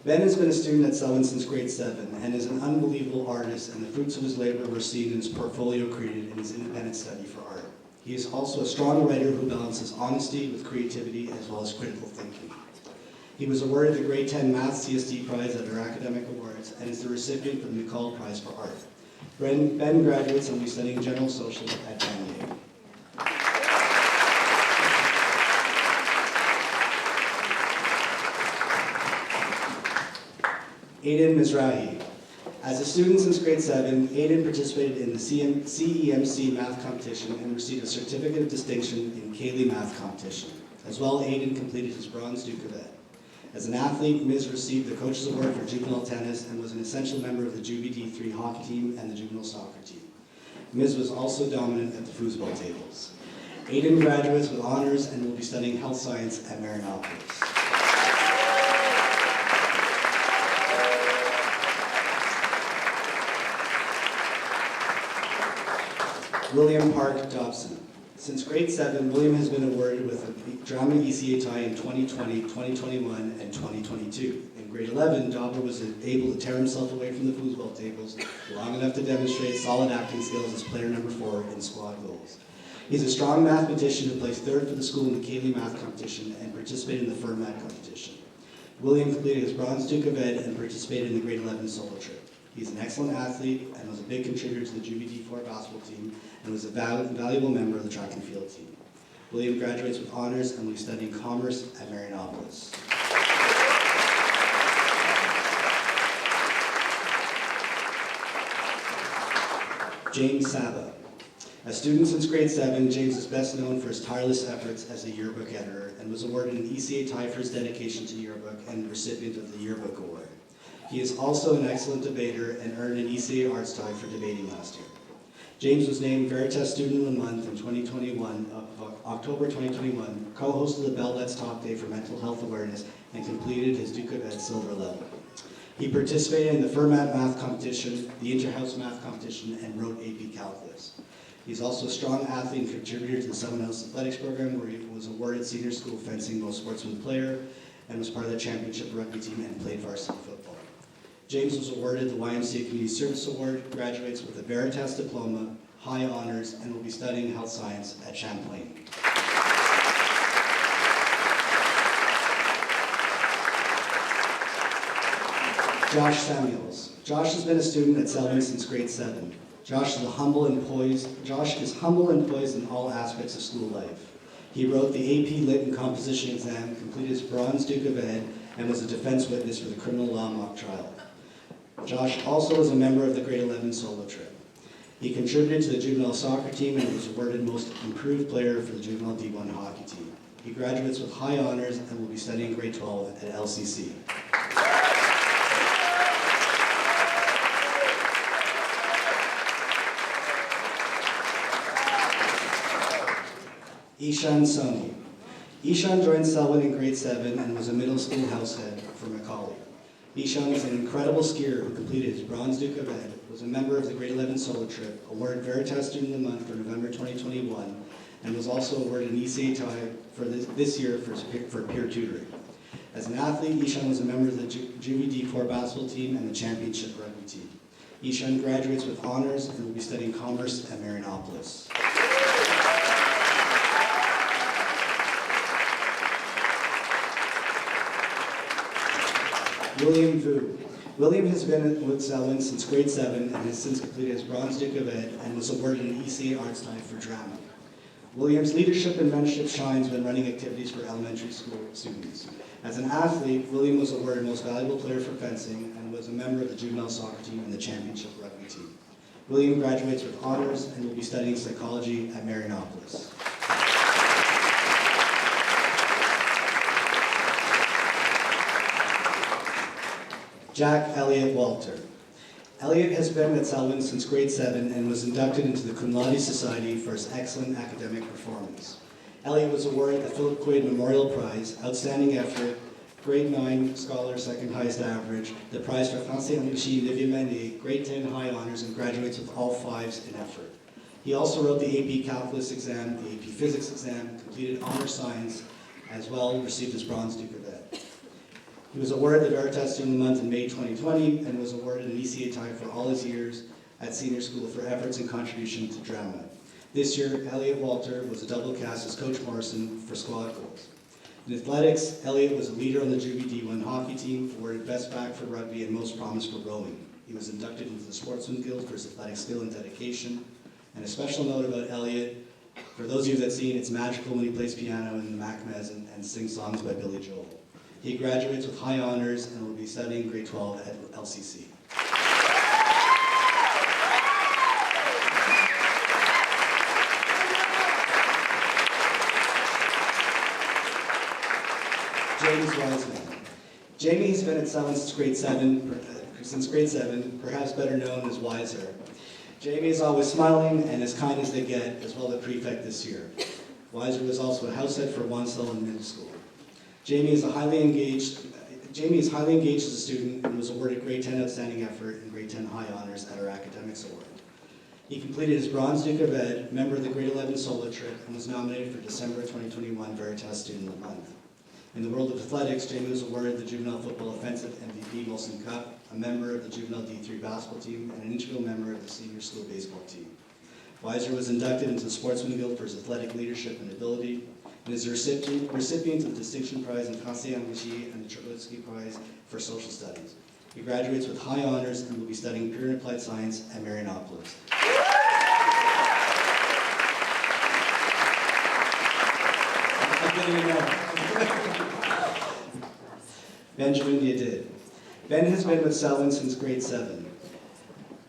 Ben has been a student at Selwyn since grade 7 and is an unbelievable artist, and the fruits of his labor were seen in his portfolio created in his independent study for art. He is also a strong writer who balances honesty with creativity as well as critical thinking. He was awarded the grade 10 Math CSD Prize at our academic awards and is the recipient of the McCall Prize for Art. Ben graduates and will be studying general social at Vanier. Aiden Mizrahi. As a student since grade 7, Aiden participated in the CEMC math competition and received a certificate of distinction in Cayley math competition. As well, Aiden completed his Bronze Duke of Ed. As an athlete, Miz received the Coaches Award for juvenile tennis and was an essential member of the Juvie D3 hockey team and the juvenile soccer team. Miz was also dominant at the foosball tables. Aiden graduates with honors and will be studying health science at Marianopolis. William Park Dobson. Since grade 7, William has been awarded with a Drama ECA tie in 2020, 2021, and 2022. In grade 11, Dobber was able to tear himself away from the foosball tables long enough to demonstrate solid acting skills as player number 4 in squad goals. He's a strong mathematician who placed 3rd for the school in the Cayley math competition and participated in the FIRMAT competition. William completed his Bronze Duke of Ed and participated in the grade 11 solo trip. He's an excellent athlete and was a big contributor to the Juvie D4 basketball team and was a valuable member of the track and field team. William graduates with honors and will be studying commerce at Marianopolis. James Saba. A student since grade 7, James is best known for his tireless efforts as a yearbook editor and was awarded an ECA tie for his dedication to yearbook and the recipient of the Yearbook Award. He is also an excellent debater and earned an ECA Arts tie for debating last year. James was named Veritas Student of the Month in 2021, October 2021, co-hosted the Bell Let's Talk Day for Mental Health Awareness, and completed his Duke of Ed silver level. He participated in the FIRMAT math competition, the Interhouse math competition, and wrote AP Calculus. He's also a strong athlete and contributor to the Selwyn House Athletics program, where he was awarded Senior School Fencing Most Sportsman Player and was part of the championship rugby team and played varsity football. James was awarded the YMCA Community Service Award, graduates with a Veritas Diploma, high honors, and will be studying health science at Champlain. Josh Samuels. Josh has been a student at Selwyn since grade 7. Josh is humble and poised in all aspects of school life. He wrote the AP Lit and Composition exam, completed his Bronze Duke of Ed, and was a defense witness for the criminal law mock trial. Josh also is a member of the grade 11 solo trip. He contributed to the juvenile soccer team and was awarded Most Improved Player for the juvenile D1 hockey team. He graduates with high honors and will be studying grade 12 at LCC. Ishan Soni. Ishan joined Selwyn in grade 7 and was a middle school house head for Macaulay. Ishan is an incredible skier who completed his Bronze Duke of Ed, was a member of the grade 11 solo trip, awarded Veritas Student of the Month for November 2021, and was also awarded an ECA tie for this year for peer tutoring. As an athlete, Ishan was a member of the Juvie D4 basketball team and the championship rugby team. Ishan graduates with honors and will be studying commerce at Marianopolis. William Vu. William has been with Selwyn since grade 7 and has since completed his Bronze Duke of Ed and was awarded an ECA Arts tie for drama. William's leadership and mentorship shines when running activities for elementary school students. As an athlete, William was awarded Most Valuable Player for fencing and was a member of the juvenile soccer team and the championship rugby team. William graduates with honors and will be studying psychology at Marianopolis. Jack Elliott Walter. Elliott has been at Selwyn since grade 7 and was inducted into the Cum Laude Society for his excellent academic performance. Elliott was awarded the Philip Quaid Memorial Prize, Outstanding Effort, grade 9 Scholar, second highest average, the prize for Français Enrichi Livia Mendy, grade 10 high honors, and graduates with all 5s in effort. He also wrote the AP Calculus exam, the AP Physics exam, completed honor science, as well received his Bronze Duke of Ed. He was awarded the Veritas Student of the Month in May 2020 and was awarded an ECA tie for all his years at senior school for efforts and contribution to drama. This year, Elliott Walter was a double cast as Coach Morrison for squad goals. In athletics, Elliott was a leader on the Juvie D1 hockey team, awarded Best Back for rugby and Most Promise for rowing. He was inducted into the Sportsman Guild for his athletic skill and dedication. And a special note about Elliott, for those of you that have seen, it's magical when he plays piano in the Macmez and sings songs by Billy Joel. He graduates with high honors and will be studying grade 12 at LCC. James Wiseman. Jamie has been at Selwyn since grade 7, perhaps better known as Wiser. Jamie is always smiling and as kind as they get, as well the prefect this year. Wiser was also a house head for Wansell in middle school. Jamie is highly engaged as a student and was awarded grade 10 outstanding effort and grade 10 high honors at our academics award. He completed his Bronze Duke of Ed, member of the grade 11 solo trip, and was nominated for December 2021 Veritas Student of the Month. In the world of athletics, Jamie was awarded the Juvenile Football Offensive MVP Molson Cup, a member of the Juvenile D3 basketball team, and an integral member of the senior school baseball team. Weiser was inducted into the Sportsman Guild for his athletic leadership and ability, and is a recipient of the Distinction Prize in Français Enrichi and the Trubetsky Prize for Social Studies. He graduates with high honors and will be studying pure and applied science at Marianopolis. Benjamin Diadid. Ben has been with Selwyn since grade 7.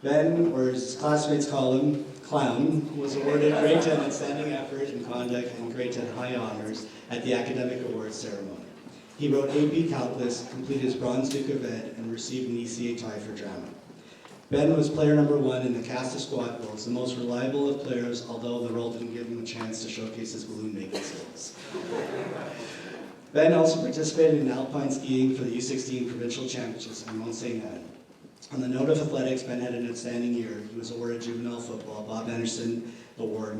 Ben, or as his classmates call him, Clown, was awarded grade 10 outstanding effort and conduct and grade 10 high honors at the academic awards ceremony. He wrote AP Calculus, completed his Bronze Duke of Ed, and received an ECA tie for drama. Ben was player number 1 in the cast of squad goals, the most reliable of players, although the role didn't give him a chance to showcase his balloon making skills. Ben also participated in alpine skiing for the U16 provincial championships in Mont Saint Anne. On the note of athletics, Ben had an outstanding year. He was awarded Juvenile Football, Bob Anderson Award,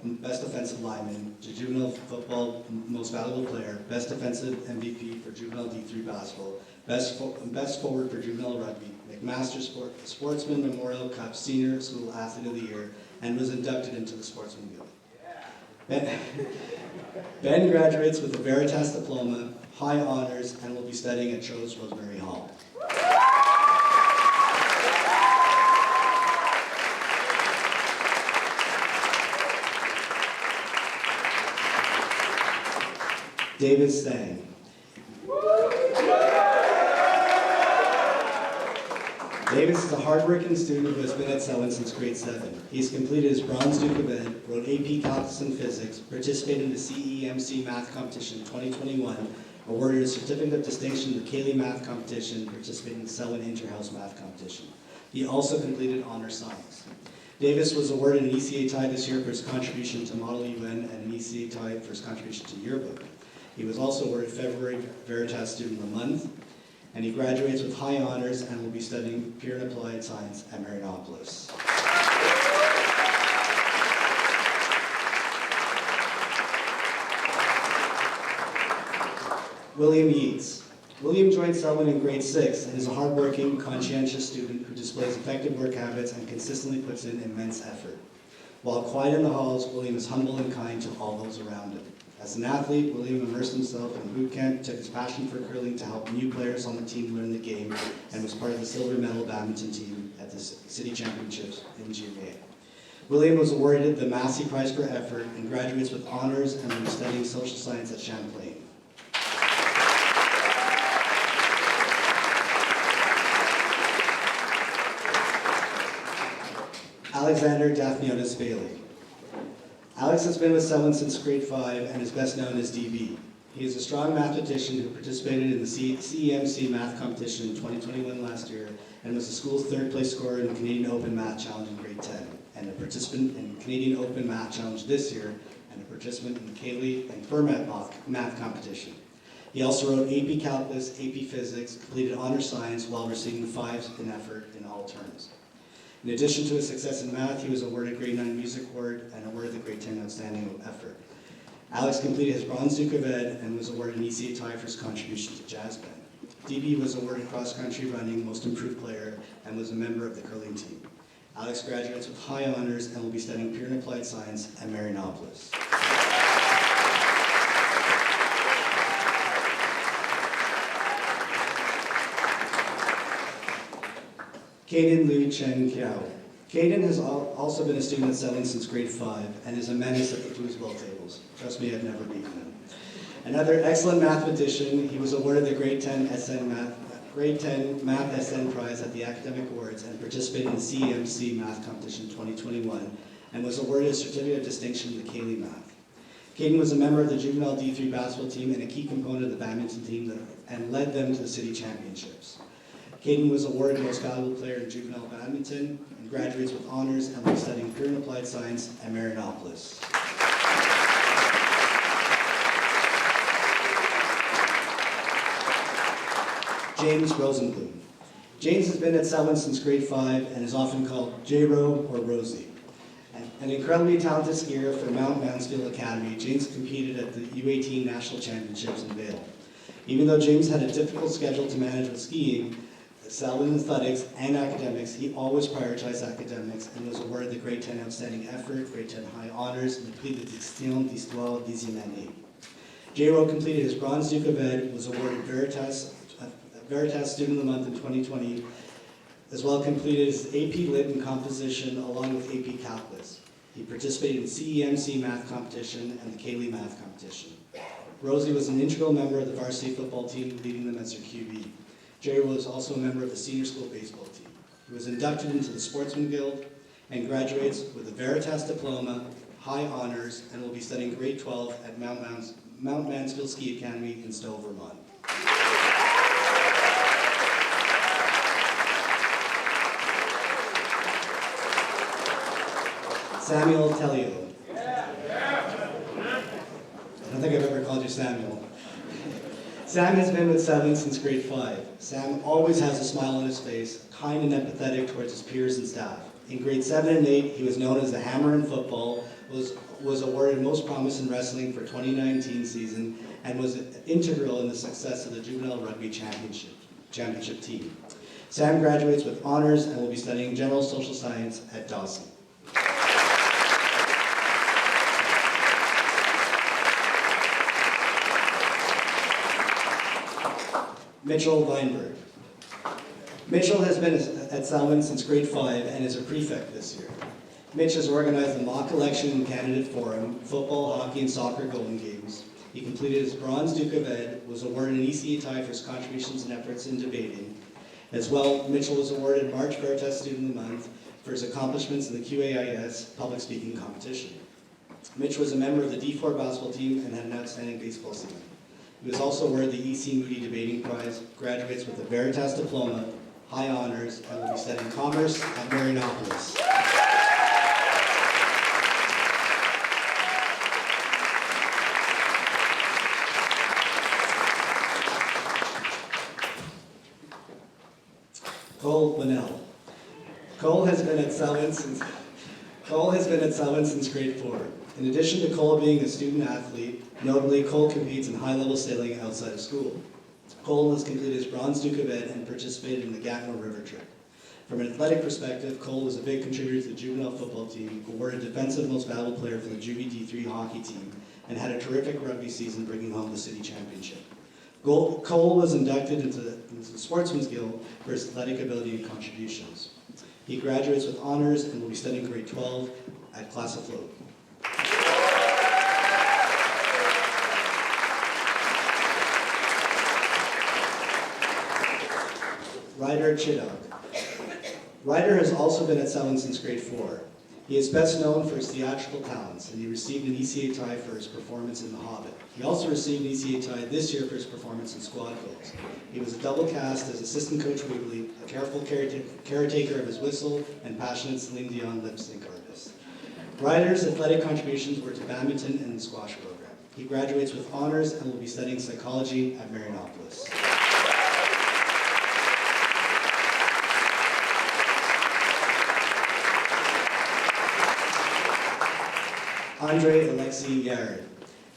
Best Offensive Lineman, Juvenile Football Most Valuable Player, Best Defensive MVP for Juvenile D3 Basketball, Best Forward for Juvenile Rugby, McMaster Sportsman Memorial Cup Senior School Athlete of the Year, and was inducted into the Sportsman Guild. Ben graduates with a Veritas Diploma, high honors, and will be studying at Charles Rosemary Hall. David Stang. Davis is a hardworking student who has been at Selwyn since grade 7. He's completed his Bronze Duke of Ed, wrote AP Calculus and Physics, participated in the CEMC Math Competition 2021, awarded a Certificate of Distinction in the Cayley Math Competition, participated in the Selwyn Interhouse Math Competition. He also completed Honor Science. Davis was awarded an ECA tie this year for his contribution to Model UN and an ECA tie for his contribution to Yearbook. He was also awarded February Veritas Student of the Month, and he graduates with high honors and will be studying Pure and Applied Science at Marianopolis. William Yeats. William joined Selwyn in grade 6 and is a hardworking, conscientious student who displays effective work habits and consistently puts in immense effort. While quiet in the halls, William is humble and kind to all those around him. As an athlete, William immersed himself in boot camp, took his passion for curling to help new players on the team learn the game, and was part of the silver medal badminton team at the city championships in GMA. William was awarded the Massey Prize for Effort and graduates with honors and will be studying social science at Champlain. Alexander Daphniotis Bailey. Alex has been with Selwyn since grade 5 and is best known as DB. He is a strong mathematician who participated in the CEMC Math Competition in 2021 last year and was the school's third-place scorer in the Canadian Open Math Challenge in grade 10, and a participant in the Canadian Open Math Challenge this year, and a participant in the Cayley and Fermat Math Competition. He also wrote AP Calculus, AP Physics, completed Honor Science while receiving 5s in effort in all terms. In addition to his success in math, he was awarded grade 9 Music Award and awarded the grade 10 Outstanding Effort. Alex completed his Bronze Duke of Ed and was awarded an ECA tie for his contribution to jazz band. DB was awarded cross-country running Most Improved Player and was a member of the curling team. Alex graduates with high honors and will be studying Pure and Applied Science at Marianopolis. Caden Liu Chen Kiao. Caden has also been a student at Selwyn since grade 5 and is a menace at the foosball tables. Trust me, I've never beaten him. Another excellent mathematician, he was awarded the grade 10 Math SN Prize at the Academic Awards and participated in the CEMC Math Competition 2021 and was awarded a Certificate of Distinction in the Cayley Math. Caden was a member of the Juvenile D3 basketball team and a key component of the badminton team and led them to the city championships. Caden was awarded Most Valuable Player in Juvenile Badminton and graduates with honors and will be studying Pure and Applied Science at Marianopolis. James Rosenblum. James has been at Selwyn since grade 5 and is often called J-Ro or Rosie. An incredibly talented skier for Mount Mansfield Academy, James competed at the U18 National Championships in Vail. Even though James had a difficult schedule to manage with skiing, Selwyn athletics and academics, he always prioritized academics and was awarded the grade 10 Outstanding Effort, grade 10 High Honors, and completed the Distinction d'Histoire Dixième Année. J-Ro completed his Bronze Duke of Ed, was awarded Veritas Student of the Month in 2020, as well completed his AP Lit and Composition along with AP Calculus. He participated in CEMC Math Competition and the Cayley Math Competition. Rosie was an integral member of the varsity football team, leading them as their QB. Jerry was also a member of the senior school baseball team. He was inducted into the Sportsman Guild and graduates with a Veritas Diploma, high honors, and will be studying grade 12 at Mount Mansfield Ski Academy in Stowe, Vermont. Samuel Tellio. I don't think I've ever called you Samuel. Sam has been with Seven since grade 5. Sam always has a smile on his face, kind and empathetic towards his peers and staff. In grade 7 and 8, he was known as the Hammer in football, was awarded Most Promise in Wrestling for 2019 season, and was integral in the success of the Juvenile Rugby Championship team. Sam graduates with honors and will be studying General Social Science at Dawson. Mitchell Weinberg. Mitchell has been at Selwyn since grade 5 and is a prefect this year. Mitch has organized the mock election and candidate forum, football, hockey, and soccer Golden Games. He completed his Bronze Duke of Ed, was awarded an ECA tie for his contributions and efforts in debating. As well, Mitchell was awarded March Veritas Student of the Month for his accomplishments in the QAIS public speaking competition. Mitch was a member of the D4 basketball team and had an outstanding baseball season. He was also awarded the EC Moody Debating Prize, graduates with a Veritas Diploma, high honors, and will be studying commerce at Marianopolis. Cole Linnell. Cole has been at Selwyn since grade 4. In addition to Cole being a student athlete, notably Cole competes in high-level sailing outside of school. Cole has completed his Bronze Duke of Ed and participated in the Gatineau River Trip. From an athletic perspective, Cole was a big contributor to the juvenile football team, awarded Defensive Most Valuable Player for the Juvie D3 hockey team, and had a terrific rugby season, bringing home the city championship. Cole was inducted into the Sportsman's Guild for his athletic ability and contributions. He graduates with honors and will be studying grade 12 at Class Afloat. Ryder Chiddock. Ryder has also been at Selwyn since grade 4. He is best known for his theatrical talents, and he received an ECA tie for his performance in The Hobbit. He also received an ECA tie this year for his performance in Squad Goals. He was a double cast as assistant coach Wiggly, a careful caretaker of his whistle, and passionate Celine Dion lip sync artist. Ryder's athletic contributions were to badminton and the squash program. He graduates with honors and will be studying psychology at Marianopolis. Andre Alexei Yared.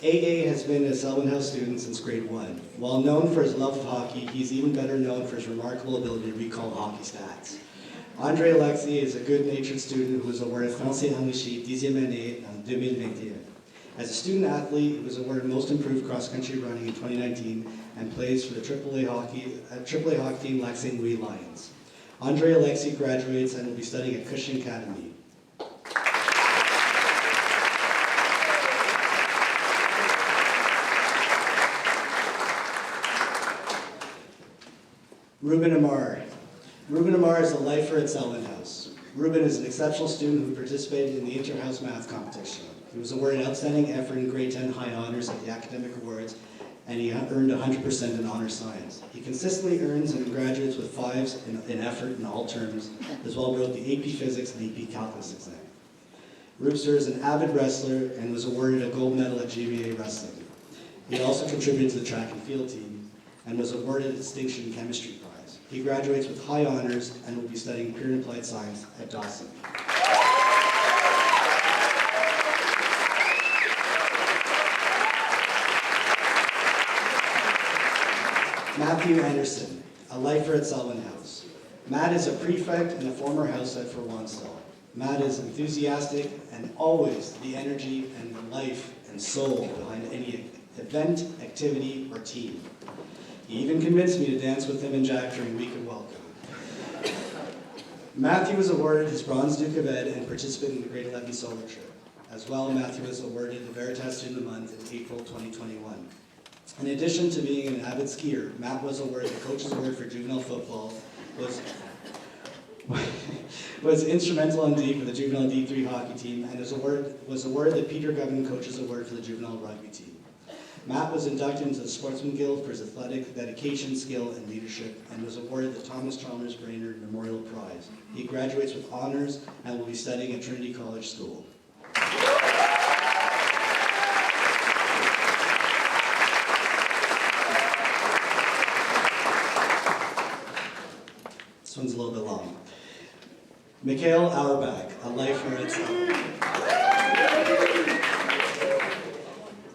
AA has been a Selwyn House student since grade 1. While known for his love of hockey, he's even better known for his remarkable ability to recall hockey stats. Andre Alexei is a good-natured student who was awarded Français Enrichi 10e année en 2021. As a student athlete, he was awarded Most Improved Cross-Country Running in 2019 and plays for the AAA hockey team Lac St. Louis Lions. Andre Alexei graduates and will be studying at Cushing Academy. Ruben Amar. Ruben Amar is a lifer at Selwyn House. Ruben is an exceptional student who participated in the inter-house math competition. He was awarded outstanding effort in grade 10 high honors at the academic awards, and he earned 100% in honor science. He consistently earns and graduates with 5s in effort in all terms, as well as wrote the AP Physics and AP Calculus exam. Rubster is an avid wrestler and was awarded a gold medal at GBA Wrestling. He also contributed to the track and field team and was awarded a Distinction Chemistry Prize. He graduates with high honors and will be studying pure and applied science at Dawson. Matthew Anderson, a lifer at Selwyn House. Matt is a prefect and a former house head for Wansdell. Matt is enthusiastic and always the energy and the life and soul behind any event, activity, or team. He even convinced me to dance with him and Jack during Week of Welcome. Matthew was awarded his Bronze Duke of Ed and participated in the Great 11 Solar Trip. As well, Matthew was awarded the Veritas Student of the Month in April 2021. In addition to being an avid skier, Matt was awarded the Coach's Award for Juvenile Football, was instrumental indeed for the Juvenile D3 hockey team, and was awarded the Peter Govan Coach's Award for the Juvenile Rugby team. Matt was inducted into the Sportsman Guild for his athletic dedication, skill, and leadership, and was awarded the Thomas Chalmers Brainerd Memorial Prize. He graduates with honors and will be studying at Trinity College School. Mikhail Auerbach, a lifer at Sullivan.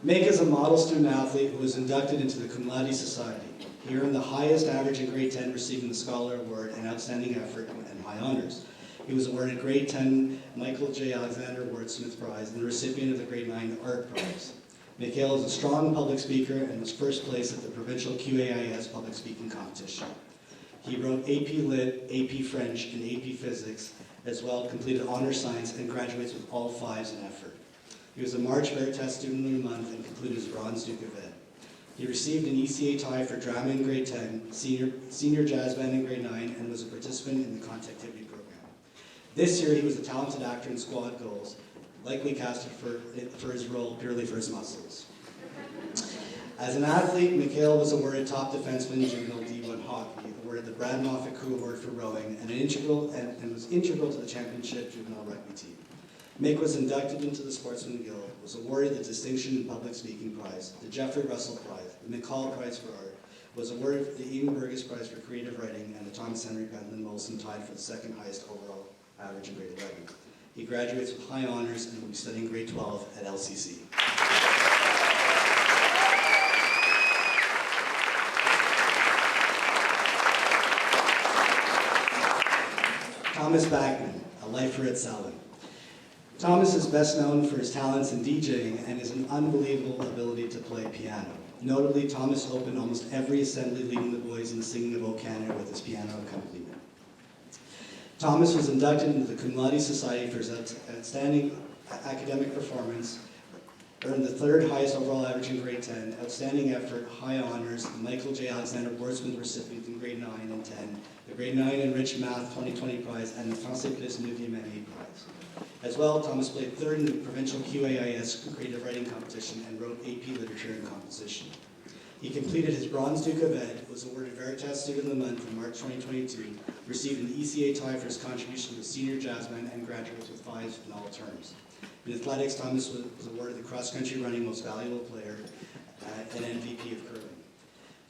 Mick is a model student athlete who was inducted into the Cum Laude Society. He earned the highest average in grade 10, receiving the Scholar Award and Outstanding Effort and High Honors. He was awarded grade 10 Michael J. Alexander Wordsmith Prize and the recipient of the grade 9 Art Prize. Mikhail is a strong public speaker and was first place at the provincial QAIS public speaking competition. He wrote AP Lit, AP French, and AP Physics, as well completed honor science and graduates with all 5s in effort. He was a March Veritas Student of the Month and concluded his Bronze Duke of Ed. He received an ECA tie for drama in grade 10, senior jazz band in grade 9, and was a participant in the Contactivity program. This year, he was a talented actor in Squad Goals, likely casted for his role purely for his muscles. As an athlete, Mikhail was awarded top defenseman in juvenile D1 hockey, awarded the Brad Moffat Crew Award for rowing, and was integral to the championship juvenile rugby team. Mick was inducted into the Sportsman Guild, was awarded the Distinction in Public Speaking Prize, the Jeffrey Russell Prize, the McCall Prize for Art, was awarded the Ian Burgess Prize for Creative Writing, and the Thomas Henry Pendleton Molson tied for the second highest overall average in grade 11. He graduates with high honors and will be studying grade 12 at LCC. Thomas Bagman, a lifer at Selwyn. Thomas is best known for his talents in DJing and his unbelievable ability to play piano. Notably, Thomas opened almost every assembly leading the boys in the singing of O Canada with his piano accompaniment. Thomas was inducted into the Cum Laude Society for his outstanding academic performance, earned the 3rd highest overall average in grade 10, outstanding effort, high honors, the Michael J. Alexander Wordsmith recipient in grade 9 and 10, the grade 9 Enriched Math 2020 prize, and the Français Plus 9e année prize. As well, Thomas played 3rd in the provincial QAIS creative writing competition and wrote AP Literature and Composition. He completed his Bronze Duke of Ed, was awarded Veritas Student of the Month in March 2022, received an ECA tie for his contribution to the senior jazz band, and graduates with 5s in all terms. In athletics, Thomas was awarded the cross-country running most valuable player and MVP of curling.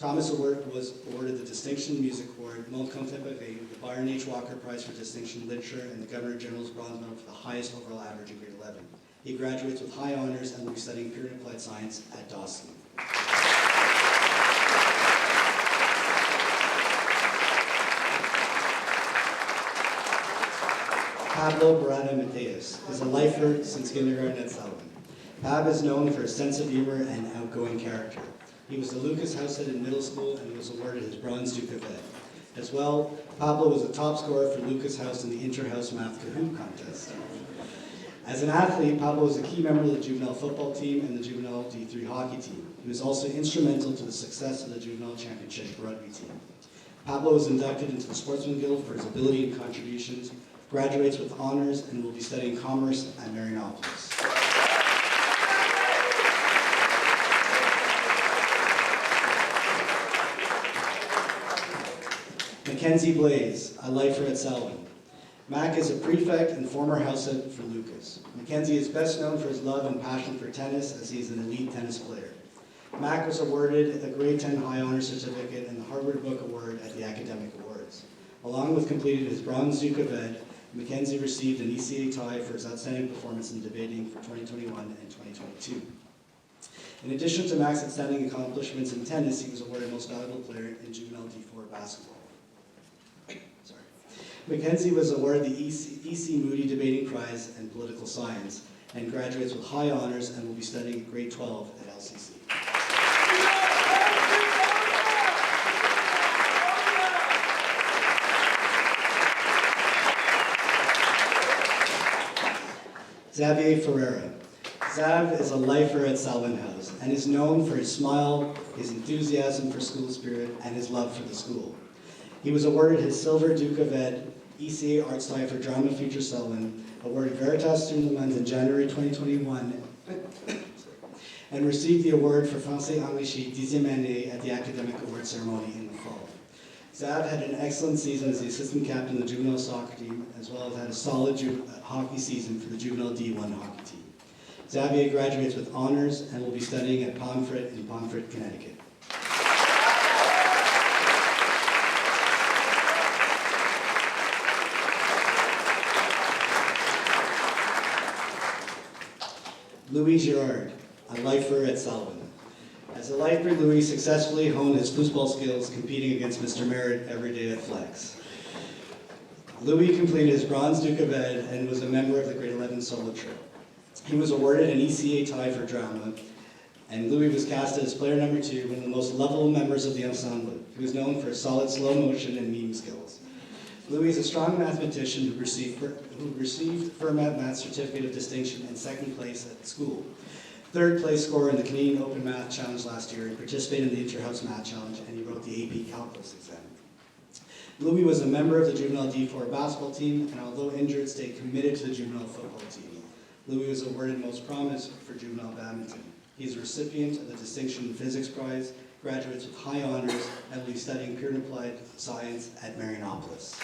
Thomas was awarded the Distinction Music Award, Monde Contemporain, the Byron H. Walker Prize for Distinction Literature, and the Governor General's Bronze Medal for the highest overall average in grade 11. He graduates with high honors and will be studying pure and applied science at Dawson. Pablo Barada Mateus is a lifer since kindergarten at Sullivan. Pab is known for his sense of humor and outgoing character. He was the Lucas Househead in middle school and was awarded his Bronze Duke of Ed. As well, Pablo was the top scorer for Lucas House in the Inter-House Math Kahoot contest. As an athlete, Pablo was a key member of the juvenile football team and the juvenile D3 hockey team. He was also instrumental to the success of the juvenile championship rugby team. Pablo was inducted into the Sportsman Guild for his ability and contributions, graduates with honors, and will be studying commerce at Marianopolis. Mackenzie Blaze, a lifer at Selwyn. Mac is a prefect and former househead for Lucas. Mackenzie is best known for his love and passion for tennis, as he is an elite tennis player. Mac was awarded a grade 10 high honor certificate and the Harvard Book Award at the Academic Awards. Along with completing his Bronze Duke of Ed, Mackenzie received an ECA tie for his outstanding performance in debating for 2021 and 2022. In addition to Mac's outstanding accomplishments in tennis, he was awarded Most Valuable Player in Juvenile D4 basketball. Mackenzie was awarded the E.C. Moody Debating Prize in Political Science and graduates with high honors and will be studying at grade 12 at LCC. Xavier Ferreira. Zav is a lifer at Selwyn House and is known for his smile, his enthusiasm for school spirit, and his love for the school. He was awarded his Silver Duke of Ed, ECA Arts tie for Drama Feature Selwyn, awarded Veritas Student of the Month in January 2021, and received the award for Français Enrichi 10e année at the Academic Award ceremony in the fall. Zav had an excellent season as the assistant captain of the juvenile soccer team, as well as had a solid hockey season for the juvenile D1 hockey team. Xavier graduates with honors and will be studying at Pomfret in Pomfret, Connecticut. Louis Girard, a lifer at Selwyn. As a lifer, Louis successfully honed his football skills competing against Mr. Merritt every day at Flex. Louis completed his Bronze Duke of Ed and was a member of the grade 11 solo trip. He was awarded an ECA tie for drama, and Louis was cast as player number 2, one of the most lovable members of the ensemble. He was known for his solid slow motion and meme skills. Louis is a strong mathematician who received Fermat Math Certificate of Distinction and second place at school. Third place scorer in the Canadian Open Math Challenge last year. He participated in the Interhouse Math Challenge, and he wrote the AP Calculus exam. Louis was a member of the juvenile D4 basketball team, and although injured, stayed committed to the juvenile football team. Louis was awarded Most Promised for juvenile badminton. He is a recipient of the Distinction in Physics Prize, graduates with high honors, and will be studying pure and applied science at Marianopolis.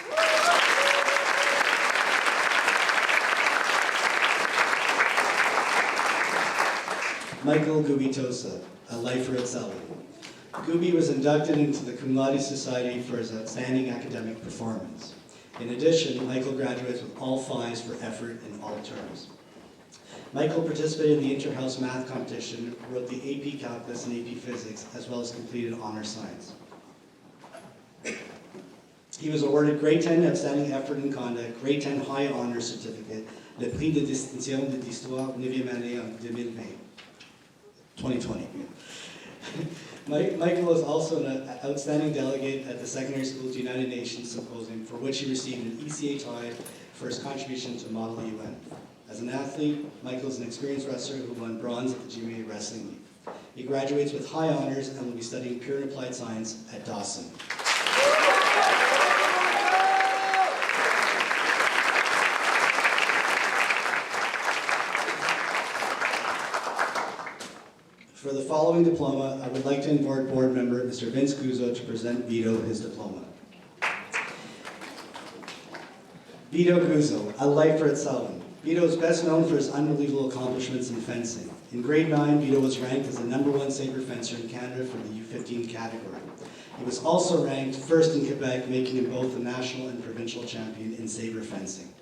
Michael Guitosa, a lifer at Selwyn. Gubi was inducted into the Cum Laude Society for his outstanding academic performance. In addition, Michael graduates with all 5s for effort in all terms. Michael participated in the Interhouse Math Competition, wrote the AP Calculus and AP Physics, as well as completed Honor Science. He was awarded Grade 10 Outstanding Effort in Conduct, Grade 10 High Honor Certificate, le Prix de Distinction de l'Histoire 9e année en 2020. Michael was also an outstanding delegate at the Secondary Schools United Nations Symposium, for which he received an ECA tie for his contribution to Model UN. As an athlete, Michael is an experienced wrestler who won bronze at the GMA Wrestling League. He graduates with high honors and will be studying pure and applied science at Dawson. For the following diploma, I would like to invite board member Mr. Vince Guzzo to present Vito his diploma. Vito Guzzo, a lifer at Selwyn. Vito is best known for his unbelievable accomplishments in fencing. In grade 9, Vito was ranked as the #1 saber fencer in Canada for the U15 category. He was also ranked first in Quebec, making him both a national and provincial champion in saber fencing.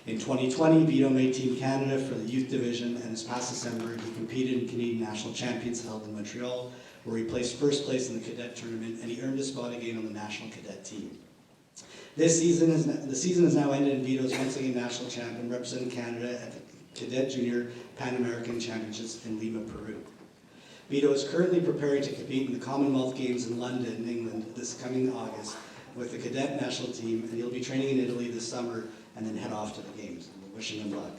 In 2020, Vito made Team Canada for the youth division, and this past December, he competed in Canadian National Champions held in Montreal, where he placed first place in the cadet tournament, and he earned a spot again on the national cadet team. The season has now ended, and Vito is once again national champion, representing Canada at the Cadet Junior Pan American Championships in Lima, Peru. Vito is currently preparing to compete in the Commonwealth Games in London, England, this coming August with the cadet national team, and he'll be training in Italy this summer and then head off to the games. We're wishing him luck.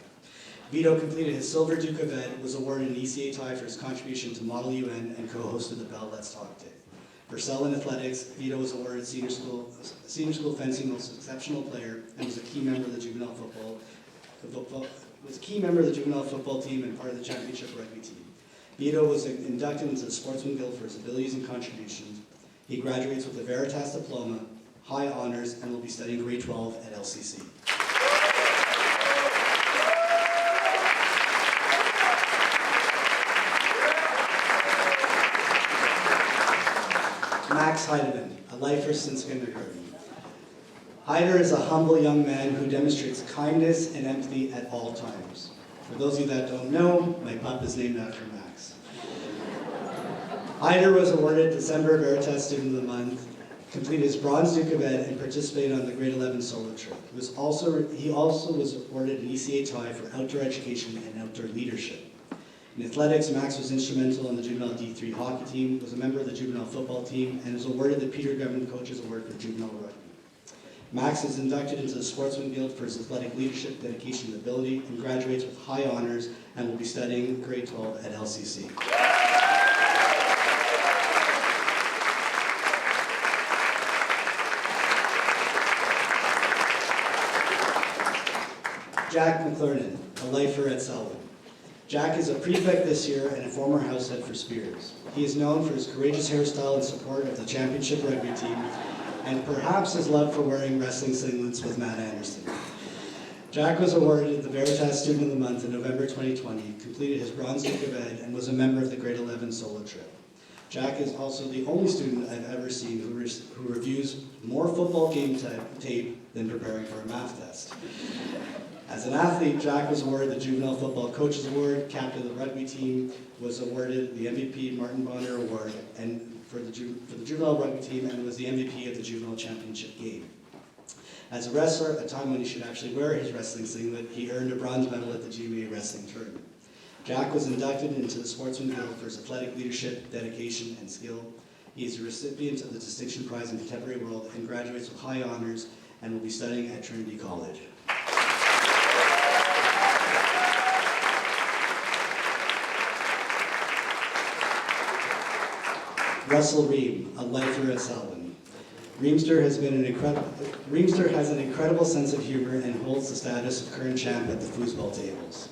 Vito completed his Silver Duke of Ed, was awarded an ECA tie for his contribution to Model UN, and co-hosted the Bell Let's Talk Day. For Selwyn Athletics, Vito was awarded Senior School Fencing Most Exceptional Player and was a key member of the juvenile football team and part of the championship rugby team. Vito was inducted into the Sportsman Guild for his abilities and contributions. He graduates with a Veritas diploma, high honors, and will be studying grade 12 at LCC. Max Heidemann, a lifer since kindergarten. Heider is a humble young man who demonstrates kindness and empathy at all times. For those of you that don't know, my pup is named after Max. Heider was awarded December Veritas Student of the Month, completed his Bronze Duke of Ed, and participated on the grade 11 solo trip. He also was awarded an ECA tie for outdoor education and outdoor leadership. In athletics, Max was instrumental in the juvenile D3 hockey team, was a member of the juvenile football team, and was awarded the Peter Government Coaches Award for juvenile rugby. Max is inducted into the Sportsman Guild for his athletic leadership, dedication, and ability, and graduates with high honors and will be studying grade 12 at LCC. Jack McClernand, a lifer at Selwyn. Jack is a prefect this year and a former house head for Spears. He is known for his courageous hairstyle in support of the championship rugby team, and perhaps his love for wearing wrestling singlets with Matt Anderson. Jack was awarded the Veritas Student of the Month in November 2020, completed his Bronze Duke of Ed, and was a member of the grade 11 solo trip. Jack is also the only student I've ever seen who reviews more football game tape than preparing for a math test. As an athlete, Jack was awarded the Juvenile Football Coaches Award, captain of the rugby team, was awarded the MVP Martin Bonner Award and for the juvenile rugby team, and was the MVP of the Juvenile Championship game. As a wrestler, at a time when he should actually wear his wrestling singlet, he earned a bronze medal at the GMA Wrestling Tournament. Jack was inducted into the Sportsman Guild for his athletic leadership, dedication, and skill. He is a recipient of the Distinction Prize in Contemporary World and graduates with high honors and will be studying at Trinity College. Russell Ream, a lifer at Selwyn. Reamster has an incredible sense of humor and holds the status of current champ at the foosball tables.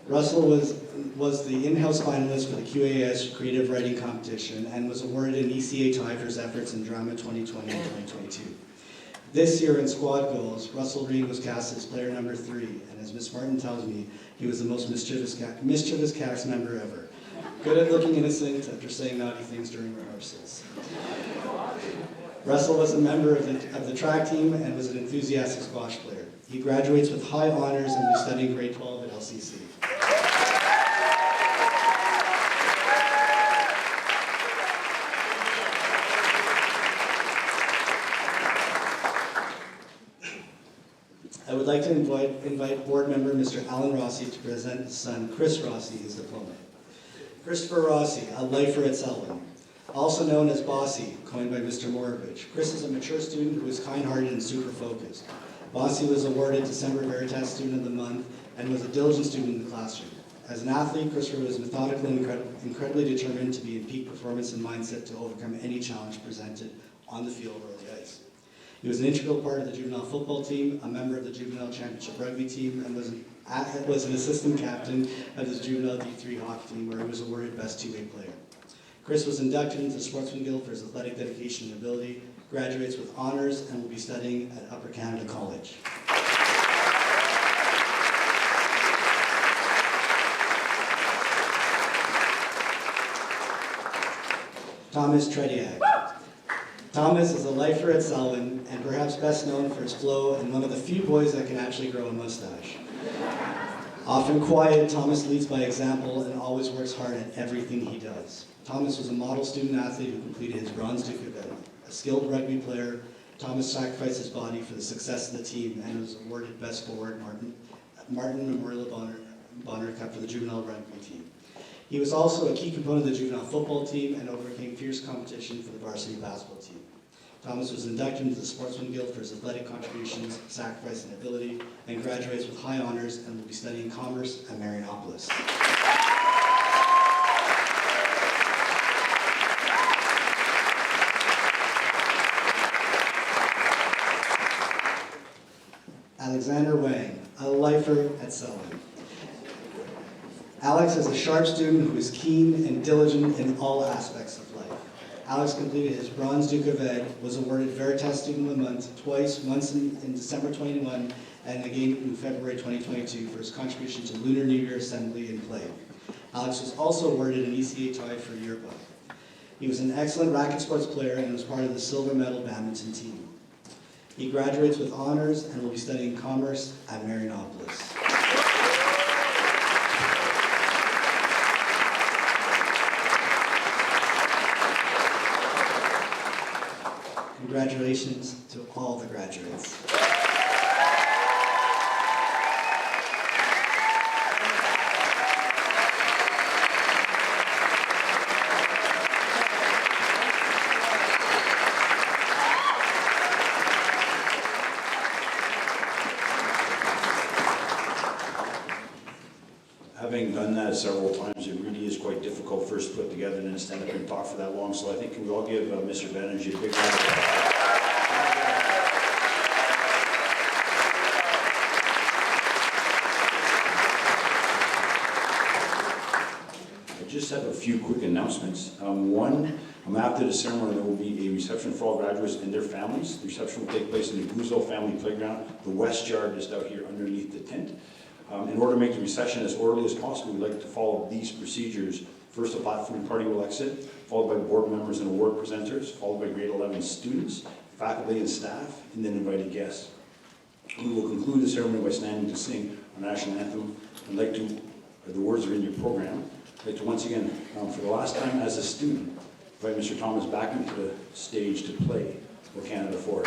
Russell was the in-house finalist for the QAS Creative Writing Competition and was awarded an ECA tie for his efforts in Drama 2020 and 2022. This year in squad goals, Russell Ream was cast as player number 3, and as Miss Martin tells me, he was the most mischievous cast member ever. Good at looking innocent after saying naughty things during rehearsals. Russell was a member of the track team and was an enthusiastic squash player. He graduates with high honors and will be studying grade 12 at LCC. I would like to invite board member Mr. Alan Rossi to present his son, Chris Rossi, his diploma. Christopher Rossi, a lifer at Selwyn. Also known as Bossy, coined by Mr. Morovich. Chris is a mature student who is kind-hearted and super focused. Bossy was awarded December Veritas Student of the Month and was a diligent student in the classroom. As an athlete, Christopher was methodical and incredibly determined to be in peak performance and mindset to overcome any challenge presented on the field or the ice. He was an integral part of the juvenile football team, a member of the juvenile championship rugby team, and was an assistant captain of the juvenile D3 hockey team, where he was awarded best two-way player. Chris was inducted into the Sportsman Guild for his athletic dedication and ability, graduates with honors, and will be studying at Upper Canada College. Thomas Trediak. Thomas is a lifer at Selwyn and perhaps best known for his flow and one of the few boys that can actually grow a mustache. Often quiet, Thomas leads by example and always works hard at everything he does. Thomas was a model student athlete who completed his Bronze Duke event. A skilled rugby player, Thomas sacrificed his body for the success of the team and was awarded Best Forward Martin Memorial Bonner Cup for the juvenile rugby team. He was also a key component of the juvenile football team and overcame fierce competition for the varsity basketball team. Thomas was inducted into the Sportsman Guild for his athletic contributions, sacrifice, and ability, and graduates with high honors and will be studying commerce at Marianopolis. Alexander Wang, a lifer at Selwyn. Alex is a sharp student who is keen and diligent in all aspects of life. Alex completed his Bronze Duke of Ed, was awarded Veritas Student of the Month twice, once in December 2021 and again in February 2022 for his contribution to Lunar New Year Assembly and Play. Alex was also awarded an ECA tie for yearbook. He was an excellent racket sports player and was part of the silver medal badminton team. He graduates with honors and will be studying commerce at Marianopolis. Congratulations to all the graduates. Having done that several times, it really is quite difficult first to put together and then stand up and talk for that long. So I think we all give Mr. Banerjee a big round of applause. I just have a few quick announcements. One, after the ceremony, there will be a reception for all graduates and their families. The reception will take place in the Gouzeau Family Playground. The West Yard just out here underneath the tent. In order to make the reception as orderly as possible, we'd like to follow these procedures. First, the platform party will exit, followed by board members and award presenters, followed by grade 11 students, faculty and staff, and then invited guests. We will conclude the ceremony by standing to sing our national anthem. The words are in your program. I'd like to once again, for the last time as a student, invite Mr. Thomas back into the stage to play O Canada For.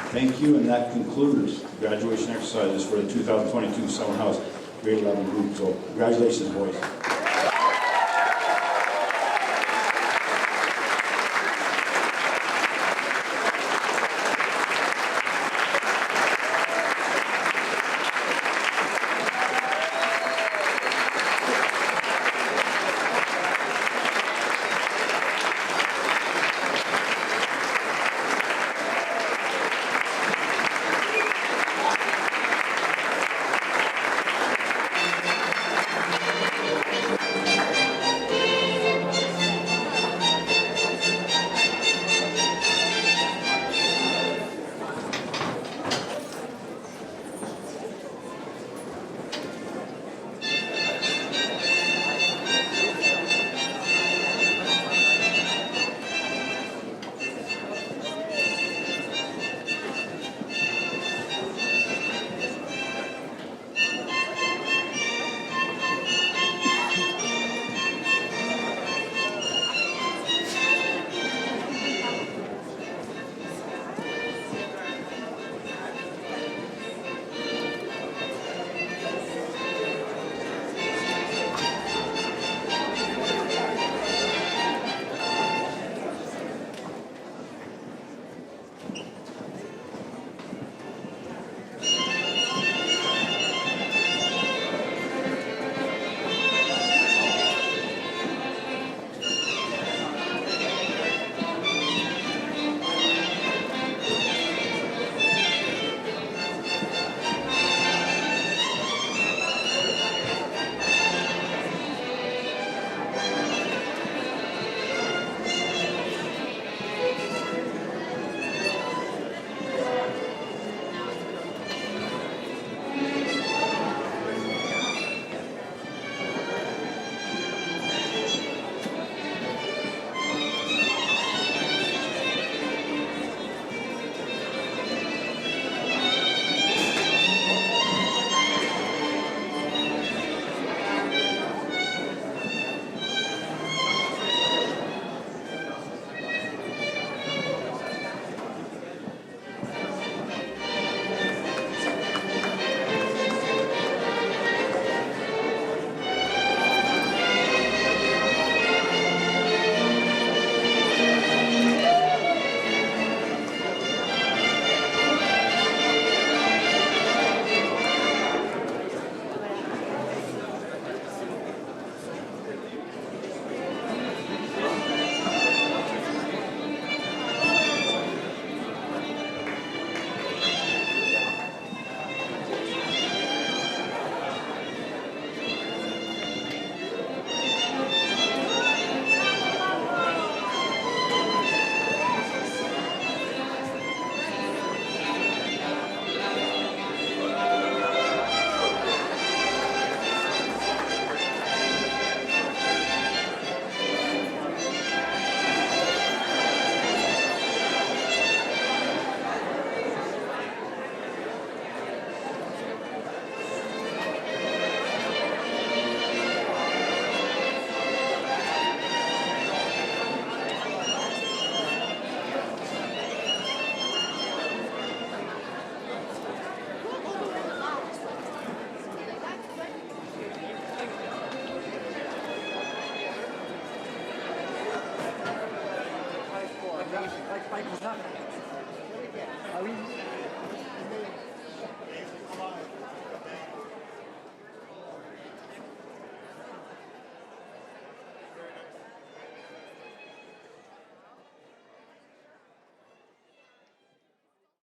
Thank you, and that concludes the graduation exercises for the 2022 Summer House Grade 11 group. So congratulations, boys.